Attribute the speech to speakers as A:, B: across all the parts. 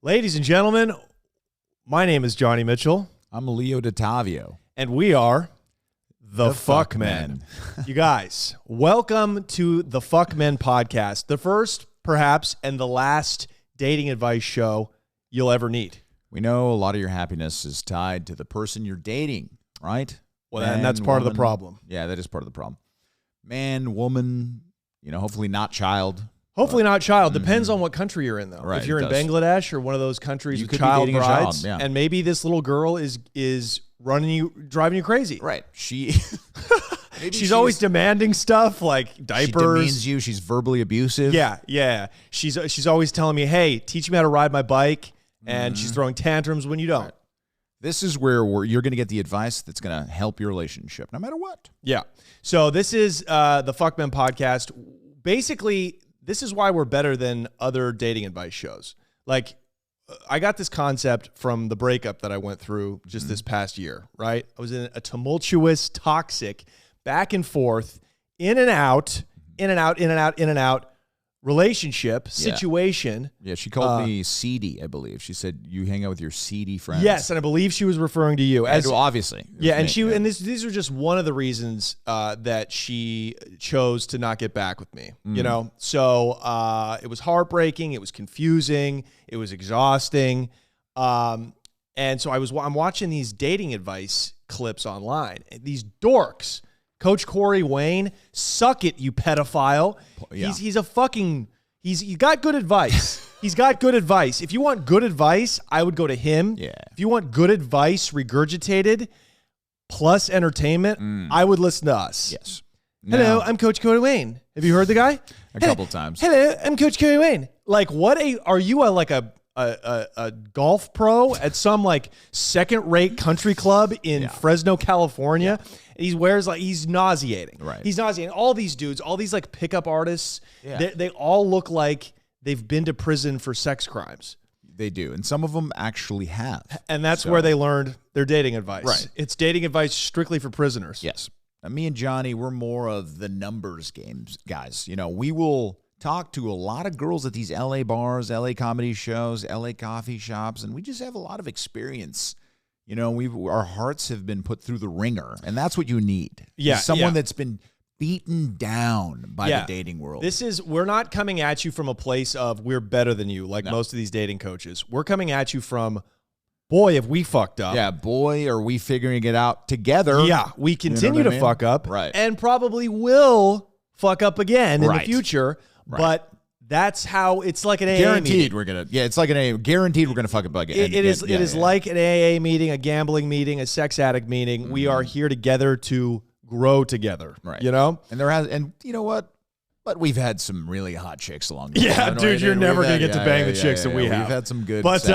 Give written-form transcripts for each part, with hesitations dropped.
A: Ladies and gentlemen, my name is Johnny Mitchell.
B: I'm Leo Dottavio.
A: And we are the Fuck Men. You guys, welcome to the Fuck Men podcast. The first, perhaps, and the last dating advice show you'll ever need.
B: We know a lot of your happiness is tied to the person you're dating, right?
A: Well, and that's part of the problem.
B: Yeah, that is part of the problem. Man, woman, hopefully not child.
A: Hopefully not child. Depends on what country you're in, though.
B: Right,
A: if you're in Bangladesh or one of those countries
B: You
A: with
B: could be
A: child
B: dating a
A: brides,
B: child, yeah.
A: and maybe this little girl is driving you crazy.
B: Right. She's
A: always demanding stuff like diapers.
B: She demeans you. She's verbally abusive.
A: Yeah. She's always telling me, hey, teach me how to ride my bike, and she's throwing tantrums when you don't.
B: Right. This is where you're going to get the advice that's going to help your relationship, no matter what.
A: Yeah. So this is the Fuck Men podcast. Basically, this is why we're better than other dating advice shows. Like, I got this concept from the breakup that I went through just this past year, right? I was in a tumultuous, toxic, back and forth, in and out relationship, situation.
B: Yeah, she called me seedy, I believe. She said, you hang out with your seedy friends.
A: Yes, and I believe she was referring to you.
B: Well, obviously.
A: Yeah, and these are just one of the reasons that she chose to not get back with me. So it was heartbreaking, it was confusing, it was exhausting, and so I'm watching these dating advice clips online. These dorks, Coach Corey Wayne, suck it, you pedophile.
B: Yeah.
A: He's got good advice. He's got good advice. If you want good advice, I would go to him.
B: Yeah.
A: If you want good advice regurgitated plus entertainment, I would listen to us.
B: Yes.
A: Hello, I'm Coach Corey Wayne. Have you heard the guy?
B: A couple times.
A: Hello, I'm Coach Corey Wayne. Like, are you a golf pro at some like second-rate country club in Fresno, California? Yeah. He's nauseating.
B: Right.
A: He's nauseating. All these dudes, all these like pickup artists, they all look like they've been to prison for sex crimes.
B: They do. And some of them actually have.
A: And that's where they learned their dating advice.
B: Right.
A: It's dating advice strictly for prisoners.
B: Yes. Now, me and Johnny, we're more of the numbers games guys. We will talk to a lot of girls at these LA bars, LA comedy shows, LA coffee shops, and we just have a lot of experience. Our hearts have been put through the ringer, and that's what you need.
A: Yeah,
B: someone that's been beaten down by the dating world.
A: We're not coming at you from a place of we're better than you, like most of these dating coaches. We're coming at you from, boy, have we fucked up.
B: Yeah, boy, are we figuring it out together.
A: Yeah, we continue to fuck up,
B: right,
A: and probably will fuck up again in the future, but that's how it's like an AA
B: guaranteed
A: meeting.
B: It's like an AA. Guaranteed we're gonna fuck up again.
A: It is like an AA meeting, a gambling meeting, a sex addict meeting. We are here together to grow together.
B: Right.
A: And
B: you know what? But we've had some really hot chicks along the way.
A: Yeah, dude, you're never gonna get to bang the chicks that we have.
B: We've had some good
A: but
B: sex.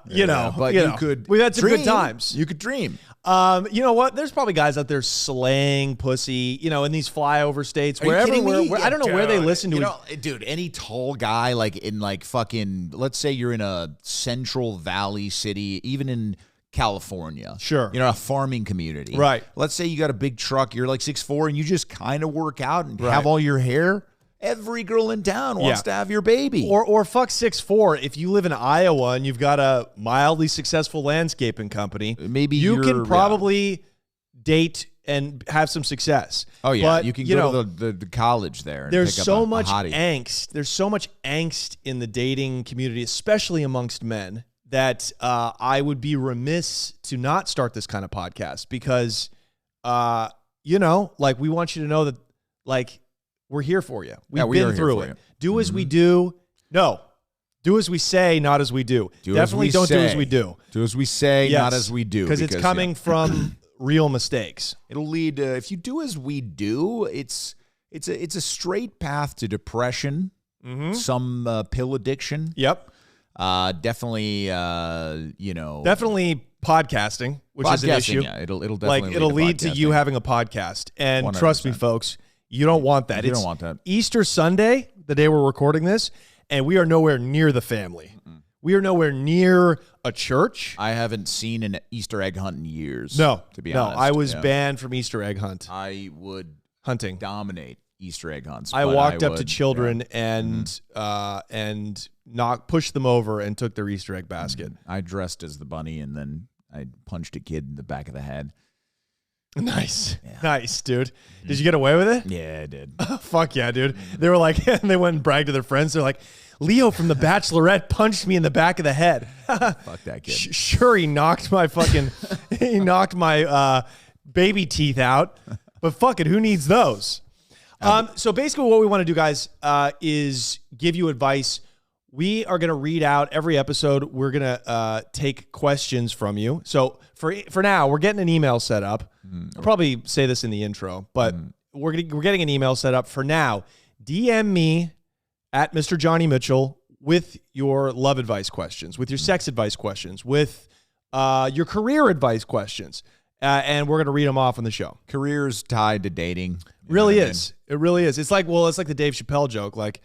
A: We've had some good times.
B: You could dream.
A: You know what? There's probably guys out there slaying pussy, in these flyover states, wherever. I don't know where they listen to it.
B: Dude, any tall guy in fucking, let's say you're in a Central Valley city, even in California.
A: Sure.
B: A farming community.
A: Right.
B: Let's say you got a big truck, you're like 6'4", and you just kind of work out and have all your hair. Every girl in town wants to have your baby.
A: Or fuck 6'4". If you live in Iowa and you've got a mildly successful landscaping company,
B: maybe
A: you can probably date and have some success.
B: Oh yeah,
A: but,
B: you can go to the college there. And
A: there's
B: pick up
A: so
B: a
A: much
B: hottie.
A: angst. There's so much angst in the dating community, especially amongst men, that I would be remiss to not start this kind of podcast because, we want you to know that, we're here for you. We've been through it. Do as we do. No. Do as we say, not as we do. Definitely don't do as we do.
B: Do as we say, not as we do.
A: Because it's coming from real mistakes.
B: It'll lead if you do as we do, it's a straight path to depression, some pill addiction.
A: Yep.
B: Definitely
A: Definitely podcasting, which is an issue.
B: Yeah, it'll definitely
A: lead to you having a podcast. And 100%. Trust me, folks, you don't want that.
B: You don't want that.
A: Easter Sunday, the day we're recording this, and we are nowhere near the family. We are nowhere near a church.
B: I haven't seen an Easter egg hunt in years.
A: No,
B: to be honest.
A: I was banned from Easter egg hunt.
B: I would
A: hunting
B: dominate Easter egg hunts.
A: I
B: but
A: walked up to
B: would,
A: children
B: yeah.
A: and pushed them over and took their Easter egg basket.
B: I dressed as the bunny, and then I punched a kid in the back of the head.
A: Nice. Yeah. Nice, dude. Did you get away with it?
B: Yeah, I did.
A: Fuck yeah, dude. They were like, and they went and bragged to their friends. They're like, Leo from The Bachelorette punched me in the back of the head.
B: Fuck that kid.
A: Sure, he knocked my baby teeth out, but fuck it, who needs those? So basically what we want to do, guys, is give you advice. We are going to read out every episode. We're going to take questions from you. So for now, we're getting an email set up. I'll probably say this in the intro, but we're getting an email set up. For now, DM me at Mr. Johnny Mitchell with your love advice questions, with your sex advice questions, with your career advice questions. And we're going to read them off on the show.
B: Careers tied to dating.
A: Really is. It really is. It's like the Dave Chappelle joke. Like,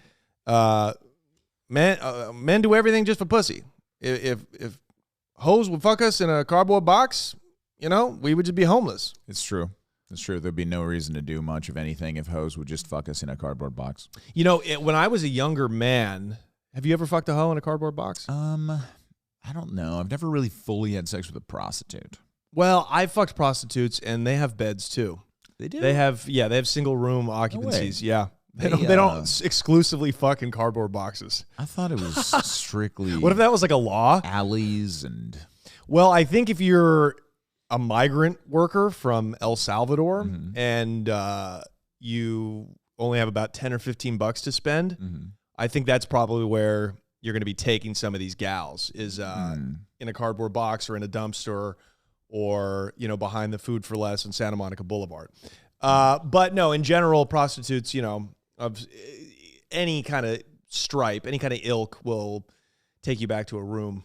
A: men do everything just for pussy. If hoes would fuck us in a cardboard box, we would just be homeless.
B: It's true. It's true. There'd be no reason to do much of anything if hoes would just fuck us in a cardboard box.
A: When I was a younger man, have you ever fucked a hoe in a cardboard box?
B: I don't know. I've never really fully had sex with a prostitute.
A: Well, I fucked prostitutes, and they have beds too.
B: They do?
A: They have single room occupancies. Yeah. They don't exclusively fuck in cardboard boxes.
B: I thought it was strictly...
A: What if that was like a law?
B: Alleys and...
A: Well, I think if you're a migrant worker from El Salvador and you only have about 10 or 15 bucks to spend, I think that's probably where you're going to be taking some of these gals is in a cardboard box or in a dumpster or, behind the Food for Less on Santa Monica Boulevard. But no, in general, prostitutes, of any kind of stripe, any kind of ilk will take you back to a room.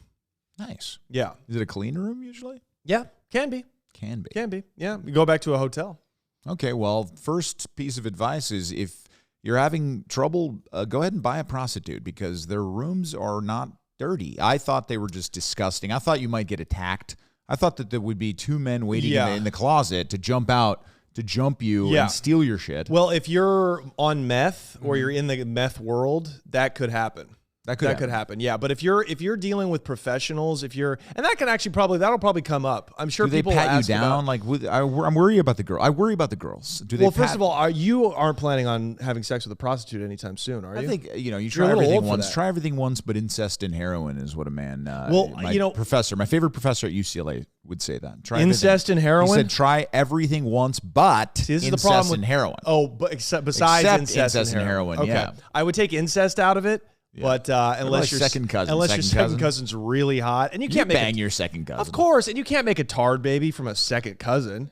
B: Nice.
A: Yeah.
B: Is it a clean room usually?
A: Yeah, can be.
B: Can be.
A: Can be. Yeah. You go back to a hotel.
B: Okay. Well, first piece of advice is if you're having trouble, go ahead and buy a prostitute because their rooms are not dirty. I thought they were just disgusting. I thought you might get attacked. I thought that there would be two men waiting in the closet to jump out, to jump you and steal your shit.
A: Well, if you're on meth or you're in the meth world, that could happen. That could happen. Yeah, but if you're dealing with professionals, and that can actually that'll probably come up. I'm sure people
B: pat
A: will ask
B: you down. I'm worried about the girl. I worry about the girls.
A: First of all, you aren't planning on having sex with a prostitute anytime soon, are you?
B: I think you try everything once. Try everything once, but incest and heroin is what a man. My favorite professor at UCLA would say that. Try
A: incest and heroin.
B: He said try everything once, but
A: this is
B: incest
A: the problem
B: and heroin.
A: Oh, but besides incest and heroin. Okay,
B: yeah.
A: I would take incest out of it. Yeah. But unless your
B: second
A: cousin's really hot, and you can't
B: bang your second cousin,
A: of course, and you can't make a tard baby from a second cousin.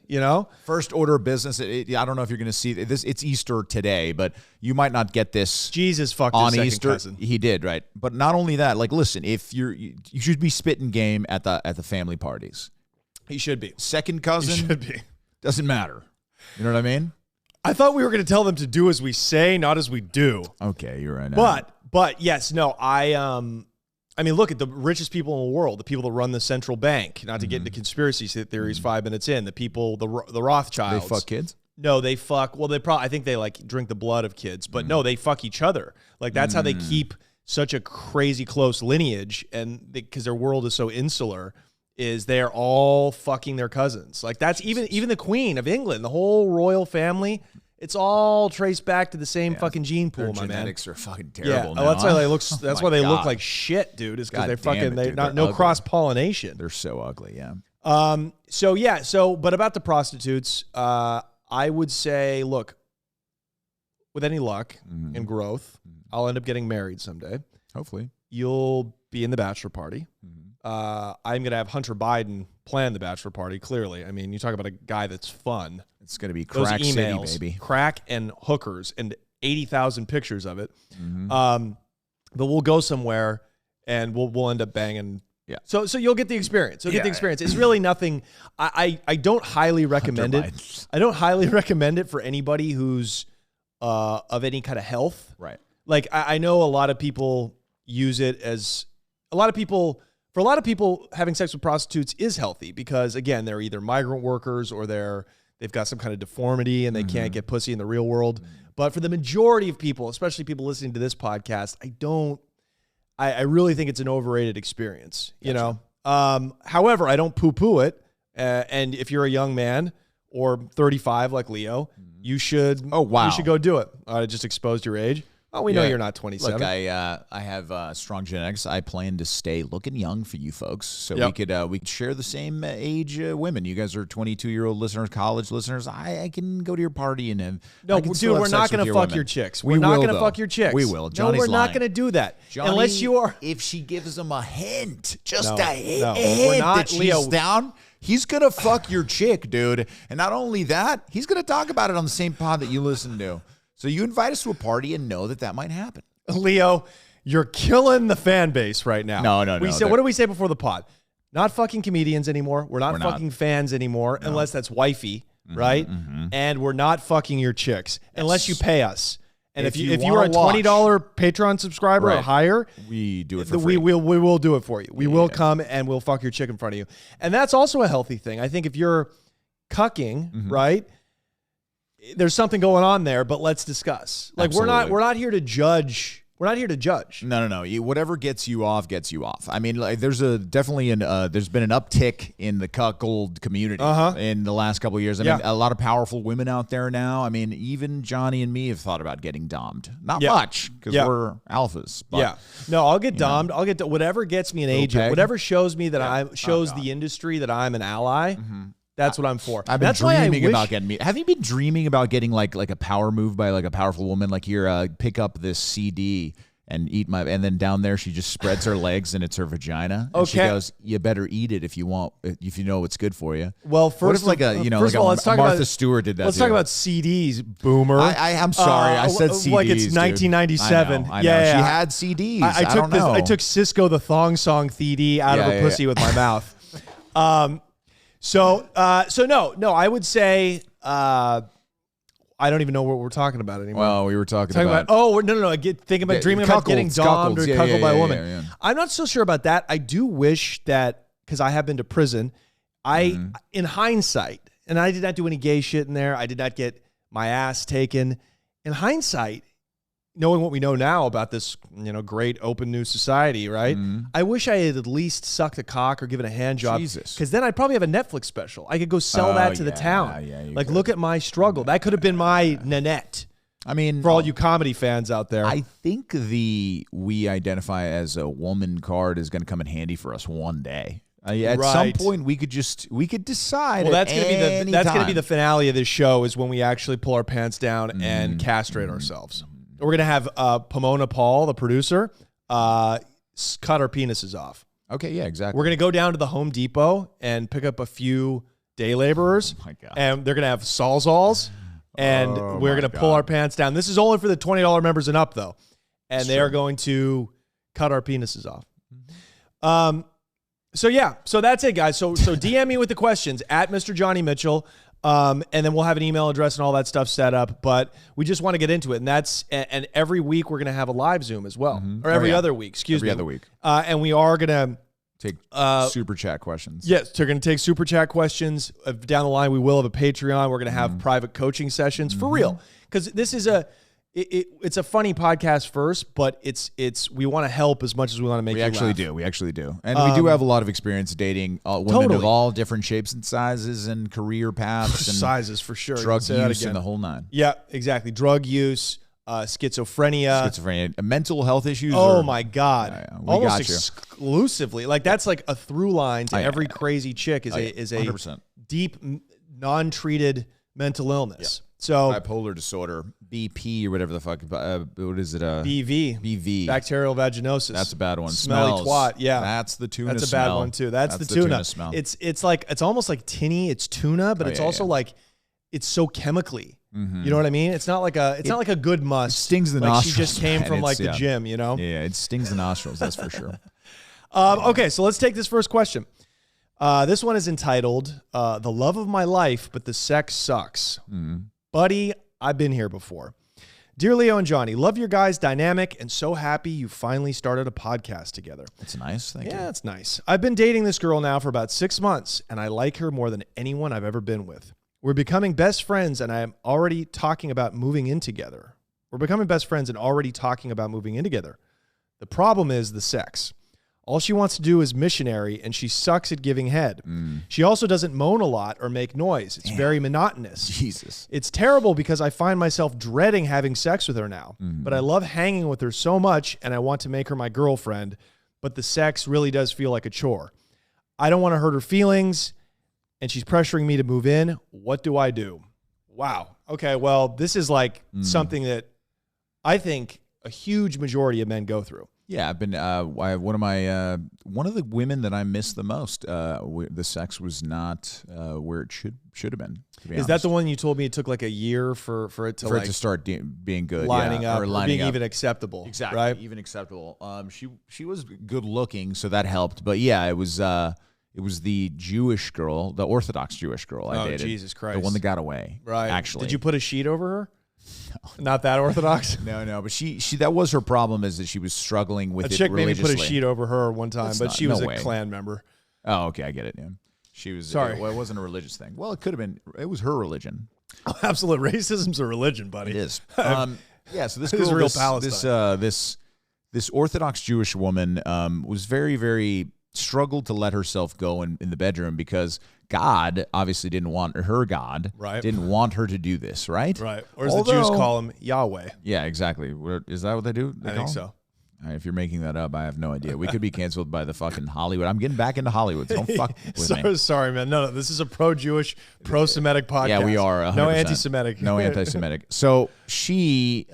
B: First order of business. I don't know if you're going to see this. It's Easter today, but you might not get this.
A: Jesus fucked
B: on
A: his second
B: Easter.
A: Cousin.
B: He did, right? But not only that. Like, listen, if you should be spitting game at the family parties.
A: He should be.
B: Second cousin
A: he should be.
B: Doesn't matter. You know what I mean?
A: I thought we were going to tell them to do as we say, not as we do.
B: Okay, you're right.
A: But yes, no, I mean, look at the richest people in the world, the people that run the central bank, not to get into conspiracy theories 5 minutes in, the people, the Rothschilds.
B: They fuck kids?
A: No, they fuck, well, I think they drink the blood of kids, but no, they fuck each other. Like that's how they keep such a crazy close lineage, and because their world is so insular, is they're all fucking their cousins. Like that's even the Queen of England, the whole royal family. It's all traced back to the same fucking gene pool, my man.
B: Genetics are fucking terrible.
A: Yeah,
B: now,
A: that's why they look. That's why they look like shit, dude. Is because they're no cross pollination.
B: They're so ugly. Yeah.
A: But about the prostitutes, I would say, look, with any luck and growth, I'll end up getting married someday.
B: Hopefully,
A: you'll be in the bachelor party. I'm gonna have Hunter Biden plan the bachelor party. Clearly, I mean, you talk about a guy that's fun.
B: It's going to be crack emails, city, baby.
A: Crack and hookers and 80,000 pictures of it. But we'll go somewhere and we'll end up banging.
B: Yeah.
A: So you'll get the experience. It's really nothing. I don't highly recommend it. I don't highly recommend it for anybody who's of any kind of health.
B: Right.
A: Like I know a lot of people use it as for a lot of people having sex with prostitutes is healthy because again, they're either migrant workers or they've got some kind of deformity and they can't get pussy in the real world. But for the majority of people, especially people listening to this podcast, I really think it's an overrated experience, you know? However, I don't poo-poo it. And if you're a young man or 35 like Leo, you should.
B: Oh, wow.
A: You should go do it. I just exposed your age. Oh, we know you're not 27.
B: Look, I have strong genetics. I plan to stay looking young for you folks, so we could share the same age women. You guys are 22-year-old listeners, college listeners. I can go to your party and have.
A: No, dude, we're not going to fuck your chicks. We're not going to fuck your chicks.
B: We will.
A: No, we're not going to do that
B: Johnny,
A: unless you are.
B: If she gives him a hint, just a hint,
A: we're not,
B: that she's
A: Leo.
B: down. He's going to fuck your chick, dude. And not only that, he's going to talk about it on the same pod that you listen to. So you invite us to a party and know that might happen.
A: Leo, you're killing the fan base right now.
B: No.
A: We said, what did we say before the pod? Not fucking comedians anymore. We're not fucking fans anymore, unless that's wifey, right? And we're not fucking your chicks unless you pay us. And if you are a $20 Patreon subscriber or higher,
B: we do it for free.
A: We will do it for you. We will come and we'll fuck your chick in front of you. And that's also a healthy thing. I think if you're cucking, right? There's something going on there, but let's discuss. Like we're not here to judge. We're not here to judge.
B: No. Whatever gets you off, gets you off. I mean, like, there's been an uptick in the cuckold community in the last couple of years. I mean, a lot of powerful women out there now. I mean, even Johnny and me have thought about getting dommed. Not much, because we're alphas. But,
A: no, I'll get dommed. I'll get whatever gets me an agent. Whatever shows me that the industry that I'm an ally. That's what I'm for.
B: I've been dreaming about getting me. Have you been dreaming about getting like a power move by like a powerful woman? Like here, pick up this CD and eat and then down there she just spreads her legs and it's her vagina. And she goes, "You better eat it if you know what's good for you."
A: Well, first
B: of all, let's talk Martha Stewart did that.
A: Let's talk about CDs, boomer.
B: I'm sorry, I said CDs.
A: Like it's 1997.
B: I know. Yeah, she had CDs. I
A: took Cisco the Thong Song CD out of a pussy with my mouth. So no, I would say I don't even know what we're talking about anymore.
B: Well, we were talking about
A: thinking about dreaming about getting dommed or cuckolded by a woman. Yeah. I'm not so sure about that. I do wish that, because I have been to prison, in hindsight, and I did not do any gay shit in there. I did not get my ass taken. In hindsight, knowing what we know now about this, great open new society, right? I wish I had at least sucked a cock or given a hand job.
B: Jesus.
A: Because then I'd probably have a Netflix special. I could go sell that to the town.
B: Like,
A: look at my struggle. That could have been my Nanette.
B: I mean,
A: for all you comedy fans out there.
B: I think the "we identify as a woman" card is going to come in handy for us one day. At some point, we could decide.
A: Well, that's going to be the finale of this show, is when we actually pull our pants down and castrate ourselves. We're going to have Pomona Paul, the producer, cut our penises off.
B: Okay, yeah, exactly.
A: We're going to go down to the Home Depot and pick up a few day laborers.
B: Oh my God.
A: And they're going to have Sawzalls, and we're going to pull our pants down. This is only for the $20 members and up, though. And they are going to cut our penises off. So that's it, guys. So DM me with the questions at Mr. Johnny Mitchell. And then we'll have an email address and all that stuff set up, but we just want to get into it. And every week we're going to have a live Zoom as well, or every other week,
B: every other week.
A: And we are going to
B: take super chat questions.
A: Yes, we're going to take super chat questions. Down the line, we will have a Patreon. We're going to have private coaching sessions for real, because this is it's a funny podcast first, but we want to help as much as we want to make you laugh.
B: We actually do. And we do have a lot of experience dating women of all different shapes and sizes and career paths. And
A: sizes, for sure.
B: Drug use and the whole nine.
A: Yeah, exactly. Drug use, schizophrenia,
B: mental health issues.
A: Oh, my God.
B: Yeah,
A: almost exclusively. Like, that's like a through line to every crazy chick is a
B: 100%.
A: Deep, non-treated mental illness. Yeah. So
B: bipolar disorder, BP or whatever the fuck. What is it?
A: BV. Bacterial vaginosis.
B: That's a bad one.
A: Smelly twat. Yeah.
B: That's the tuna.
A: That's a bad one too. That's the tuna smell. It's almost like tinny. It's tuna, but it's also like it's so chemically. You know what I mean? It's not like a good must.
B: It stings the
A: like
B: nostrils.
A: She just came from like the gym, you know?
B: Yeah, it stings the nostrils. That's for sure.
A: Okay, so let's take this first question. This one is entitled "The Love of My Life, but the Sex Sucks." Buddy, I've been here before. Dear Leo and Johnny, love your guys' dynamic and so happy you finally started a podcast together.
B: That's nice. Thank you.
A: Yeah, it's nice. I've been dating this girl now for about 6 months, and I like her more than anyone I've ever been with. We're becoming best friends, and I'm already talking about moving in together. We're becoming best friends and already talking about moving in together. The problem is the sex. All she wants to do is missionary, and she sucks at giving head. She also doesn't moan a lot or make noise. It's very monotonous.
B: Jesus.
A: It's terrible because I find myself dreading having sex with her now. But I love hanging with her so much, and I want to make her my girlfriend. But the sex really does feel like a chore. I don't want to hurt her feelings, and she's pressuring me to move in. What do I do? Wow. Okay, well, this is like something that I think a huge majority of men go through.
B: Yeah, I've been one of the women that I miss the most. The sex was not where it should have been. To be honest.
A: That the one you told me it took like a year for it to
B: start being good,
A: lining up,
B: or
A: being even acceptable?
B: Exactly,
A: right?
B: Even acceptable. She was good looking, so that helped. But yeah, it was the Jewish girl, the Orthodox Jewish girl I dated.
A: Jesus Christ,
B: the one that got away.
A: Right?
B: Actually,
A: did you put a sheet over her? No. Not that Orthodox.
B: No, but she that was her problem, is that she was struggling with
A: a
B: it
A: chick made me put a
B: religiously.
A: sheet over her one time, but she was a
B: way.
A: Klan member.
B: Oh, okay, I get it. Yeah. She was
A: sorry.
B: Well, it wasn't a religious thing. Well, it could have been. It was her religion.
A: Oh, absolute racism's a religion, buddy.
B: It is. Yeah. So this girl,
A: This is real Palestine.
B: This Orthodox Jewish woman was very, very struggled to let herself go in the bedroom because God obviously didn't want her. Didn't want her to do this, right?
A: Right. Or as the Jews call him, Yahweh.
B: Yeah, I is that what they do?
A: I think so.
B: If you're making that up, I have no idea. We could be canceled by the fucking Hollywood. I'm getting back into Hollywood. So don't fuck with me.
A: Sorry, man. No, this is a pro-Jewish, pro-Semitic podcast.
B: Yeah, we are. 100%.
A: No anti-Semitic.
B: No anti-Semitic. So she,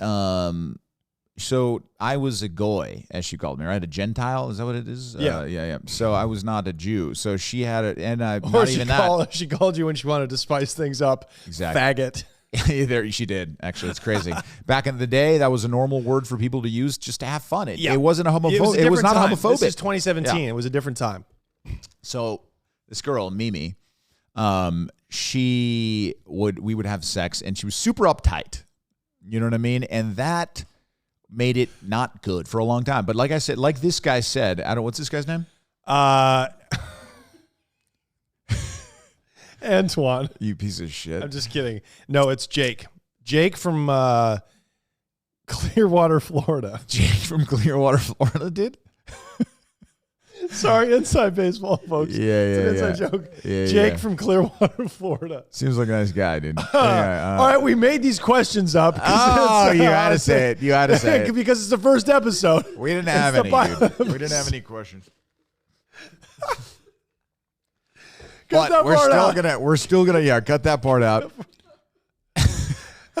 B: so I was a goy, as she called me, right? A Gentile, is that what it is?
A: Yeah.
B: Yeah. So I was not a Jew. So she had it, and not even that.
A: She called you when she wanted to spice things up.
B: Exactly.
A: Faggot.
B: There, she did. Actually, it's crazy. Back in the day, that was a normal word for people to use just to have fun. It wasn't a homophobic. It was not homophobic.
A: This is 2017. Yeah. It was a different time.
B: So this girl, Mimi, we would have sex, and she was super uptight. You know what I mean? And that made it not good for a long time. But like I said, like this guy said, what's this guy's name?
A: Antoine.
B: You piece of shit.
A: I'm just kidding. No, it's Jake. Jake from Clearwater, Florida.
B: Jake from Clearwater, Florida, dude?
A: Sorry, inside baseball, folks.
B: Yeah,
A: it's an inside joke.
B: Yeah,
A: Jake from Clearwater, Florida.
B: Seems like a nice guy, dude.
A: All right, we made these questions up.
B: You had to say it. You had to say it.
A: Because it's the first episode.
B: We didn't have any, dude. We didn't have any questions. But we're still gonna cut that part out. Is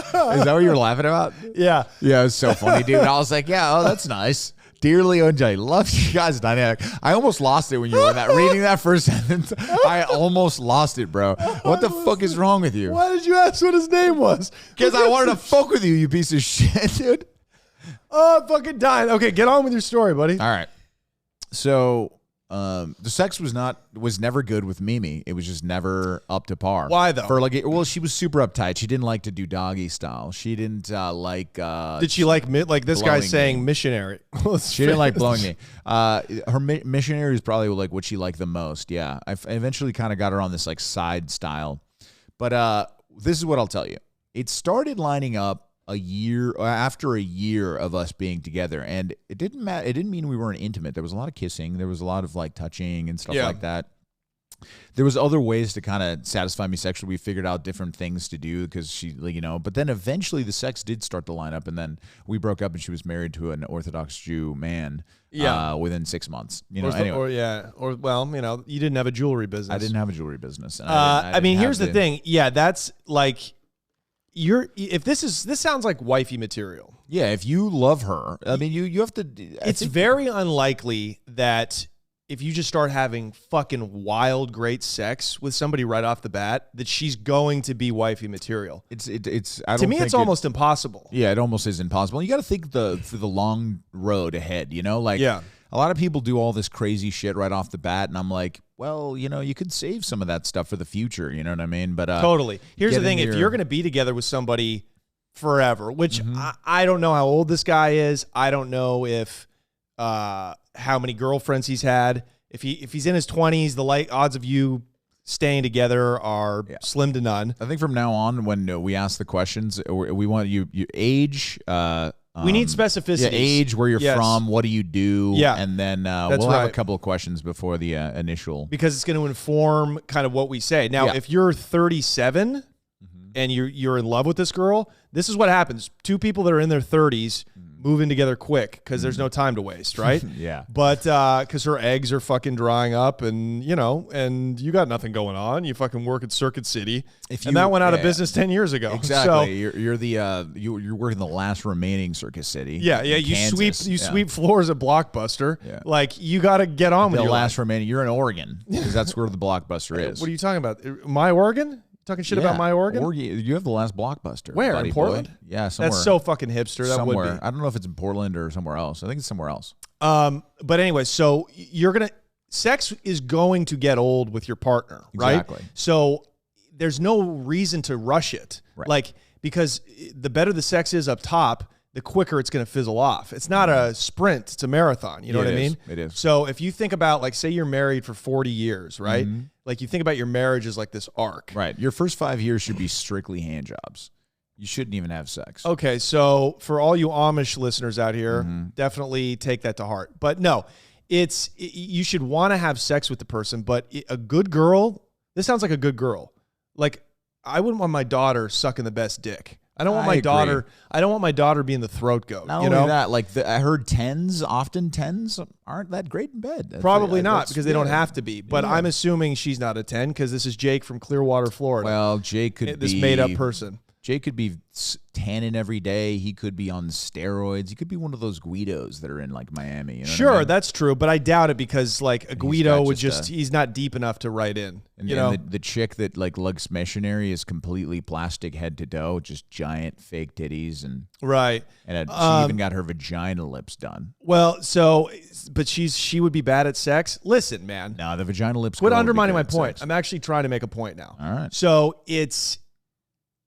B: that what you were laughing about?
A: Yeah.
B: Yeah, it was so funny, dude. I was like, that's nice. Dearly OJ, love you guys' dynamic. I almost lost it when you were reading that first sentence. I almost lost it, bro. What the fuck is wrong with you?
A: Why did you ask what his name was?
B: Because I wanted to fuck with you, you piece of shit, dude.
A: Oh, I'm fucking dying. Okay, get on with your story, buddy.
B: All right. So the sex was never good with Mimi. It was just never up to par.
A: Why though?
B: She was super uptight. She didn't like to do doggy style. She didn't like.
A: Did she like this guy's saying missionary?
B: She didn't like blowing me. Her missionary is probably like what she liked the most. Yeah, I eventually kind of got her on this like side style, but this is what I'll tell you. It started lining up after a year of us being together, and it didn't matter. It didn't mean we weren't intimate. There was a lot of kissing. There was a lot of like touching and stuff like that. There was other ways to kind of satisfy me sexually. We figured out different things to do because she, but then eventually the sex did start to line up, and then we broke up, and she was married to an Orthodox Jew man. Within 6 months. You didn't have a jewelry business.
A: I
B: didn't have a jewelry business.
A: And here's the thing. Yeah, that's like. This sounds like wifey material.
B: Yeah, if you love her, I mean, you have to.
A: It's very unlikely that if you just start having fucking wild, great sex with somebody right off the bat, that she's going to be wifey material. It's almost impossible.
B: Yeah, it almost is impossible. You got to think for the long road ahead. A lot of people do all this crazy shit right off the bat, and I'm like, well, you could save some of that stuff for the future. You know what I mean? But
A: totally. Here's the thing: if you're going to be together with somebody forever, which I don't know how old this guy is, I don't know if how many girlfriends he's had. If he's in his 20s, the odds of you staying together are slim to none.
B: I think from now on, when we ask the questions, we want you age.
A: We need specificity.
B: Yeah, age, where you're from, what do you do?
A: Yeah.
B: And then we'll have a couple of questions before the initial.
A: Because it's going to inform kind of what we say. Now, if you're 37 and you're in love with this girl, this is what happens. Two people that are in their 30s move in together quick because there's no time to waste, right?
B: Yeah.
A: But because her eggs are fucking drying up and, and you got nothing going on. You fucking work at Circuit City. And that went out of business 10 years ago.
B: Exactly.
A: So,
B: you're working the last remaining Circuit City.
A: Yeah. You sweep floors at Blockbuster. Yeah. Like, you got to get on with
B: the
A: your
B: last remaining. You're in Oregon because that's where the Blockbuster is.
A: What are you talking about? My Oregon? Talking shit about my Oregon?
B: You have the last Blockbuster.
A: Where? In Portland?
B: Boy. Yeah, somewhere.
A: That's so fucking hipster. That would be.
B: I don't know if it's in Portland or somewhere else. I think it's somewhere else.
A: But anyway, so sex is going to get old with your partner, right?
B: Exactly.
A: So there's no reason to rush it.
B: Right.
A: Like, because the better the sex is up top, the quicker it's going to fizzle off. It's not a sprint, it's a marathon. You know what I mean?
B: It is.
A: So if you think about, like, say you're married for 40 years, right? Like, you think about your marriage as like this arc.
B: Right. Your first 5 years should be strictly hand jobs. You shouldn't even have sex.
A: Okay, so for all you Amish listeners out here, definitely take that to heart. But no, you should want to have sex with the person, but a good girl, this sounds like a good girl. Like, I wouldn't want my daughter sucking the best dick. I don't want my daughter being the throat goat.
B: Not only that, like I heard often tens aren't that great in bed.
A: Probably not, because they don't have to be. But I'm assuming she's not a 10 because this is Jake from Clearwater, Florida.
B: Well, Jake could be
A: this made-up person.
B: Jake could be tanning every day. He could be on steroids. He could be one of those Guidos that are in like Miami. You know
A: sure,
B: what I mean?
A: That's true, but I doubt it because like a Guido would he's not deep enough to write in.
B: And the chick that like looks missionary is completely plastic head to toe, just giant fake titties and
A: right.
B: And she even got her vagina lips done.
A: Well, but she would be bad at sex. Listen, man.
B: No, the vagina lips.
A: Quit undermining my point. I'm actually trying to make a point now.
B: All right.
A: So it's.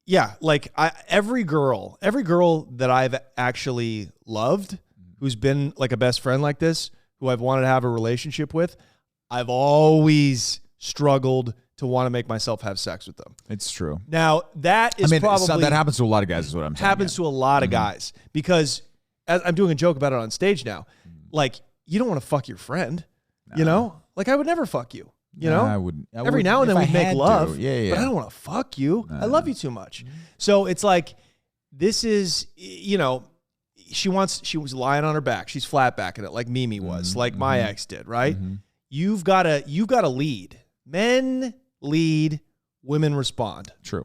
A: Yeah, like every girl that I've actually loved, who's been like a best friend like this, who I've wanted to have a relationship with, I've always struggled to want to make myself have sex with them.
B: It's true.
A: Now, that is probably...
B: that happens to a lot of guys is what I'm saying.
A: Happens to a lot of guys. Because, as I'm doing a joke about it on stage now, like, you don't want to fuck your friend, you know? Like, I would never fuck you. You know,
B: I wouldn't.
A: Every now and then we make love.
B: Yeah.
A: But I don't want to fuck you. I love you too much. So it's like, this is, she was lying on her back. She's flat backing it like Mimi was, like my ex did, right? You've got to lead. Men lead, women respond.
B: True.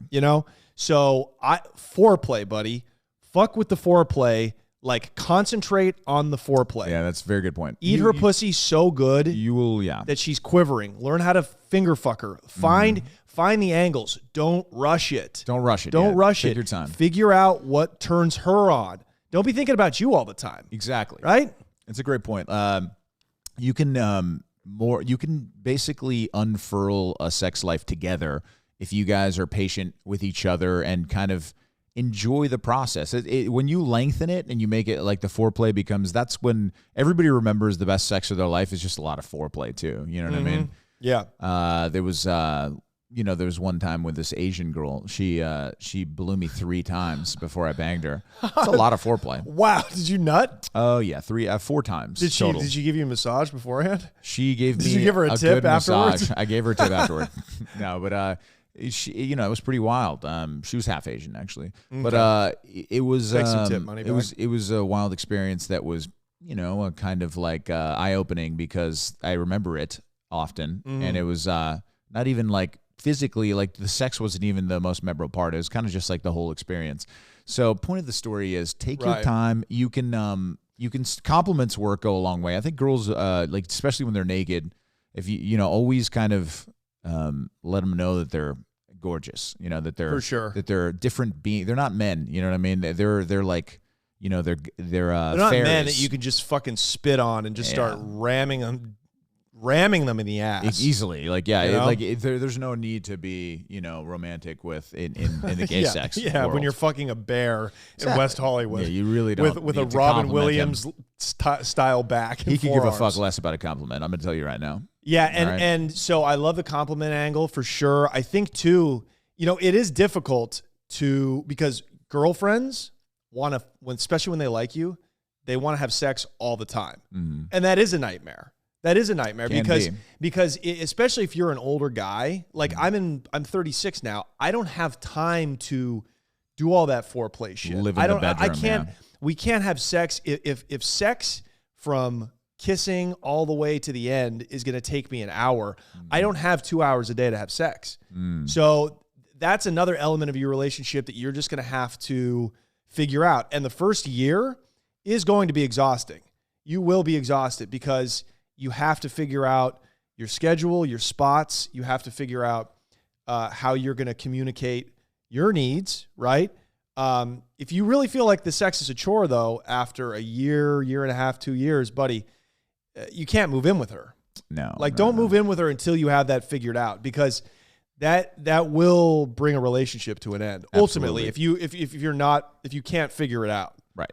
A: So foreplay, buddy. Fuck with the foreplay. Like, concentrate on the foreplay.
B: Yeah, that's a very good point.
A: Eat her pussy so good that she's quivering. Learn how to finger fuck her. Find the angles. Don't rush it.
B: Don't rush it.
A: Take
B: your time.
A: Figure out what turns her on. Don't be thinking about you all the time.
B: Exactly.
A: Right?
B: It's a great point. You can basically unfurl a sex life together if you guys are patient with each other and kind of enjoy the process. When you lengthen it and you make it like the foreplay that's when everybody remembers the best sex of their life is just a lot of foreplay too. You know what I mean?
A: Yeah.
B: There was one time with this Asian girl. She blew me 3 times before I banged her. It's a lot of foreplay.
A: Wow. Did you nut?
B: Oh yeah, 4 times. Did
A: she give you a massage beforehand?
B: She gave me.
A: Did you give her a tip afterwards?
B: Massage. I gave her a tip afterward. No, but she, it was pretty wild. She was half Asian actually, but it was it was a wild experience that was a kind of like eye opening because I remember it often, and it was not even like physically, like the sex wasn't even the most memorable part. It was kind of just like the whole experience. So point of the story is take your time. You can compliments work go a long way. I think girls like especially when they're naked, if you always kind of let them know that they're gorgeous, that they're
A: for sure
B: that they're different being. They're not men, you know what I mean? They're like, they're
A: not
B: fairies.
A: men that you can just fucking spit on and just start ramming ramming them in the ass
B: easily. Like, yeah,
A: You know?
B: there's no need to be, romantic with in the gay sex.
A: Yeah,
B: world.
A: when you're fucking a bear in West Hollywood.
B: Yeah, you really don't.
A: With a
B: need to
A: Robin
B: compliment
A: Williams
B: him.
A: style back.
B: He
A: and
B: could give a
A: forearms.
B: fuck less about a compliment. I'm gonna tell you right now.
A: Yeah,
B: Right.
A: and so I love the compliment angle for sure. I think too, it is difficult because girlfriends want to, especially when they like you, they want to have sex all the time, and that is a nightmare. That is a nightmare because especially if you're an older guy, like I'm 36 now. I don't have time to do all that foreplay shit.
B: Live in the bedroom,
A: I can't.
B: yeah.
A: We can't have sex if sex from kissing all the way to the end is going to take me an hour. I don't have 2 hours a day to have sex. So that's another element of your relationship that you're just going to have to figure out. And the first year is going to be exhausting. You will be exhausted because you have to figure out your schedule, your spots. You have to figure out how you're going to communicate your needs, right? If you really feel like the sex is a chore, though, after a year, year and a half, 2 years, buddy, you can't move in with her.
B: No.
A: Don't move in with her until you have that figured out, because that will bring a relationship to an end.
B: Absolutely.
A: Ultimately, if you can't figure it out.
B: Right.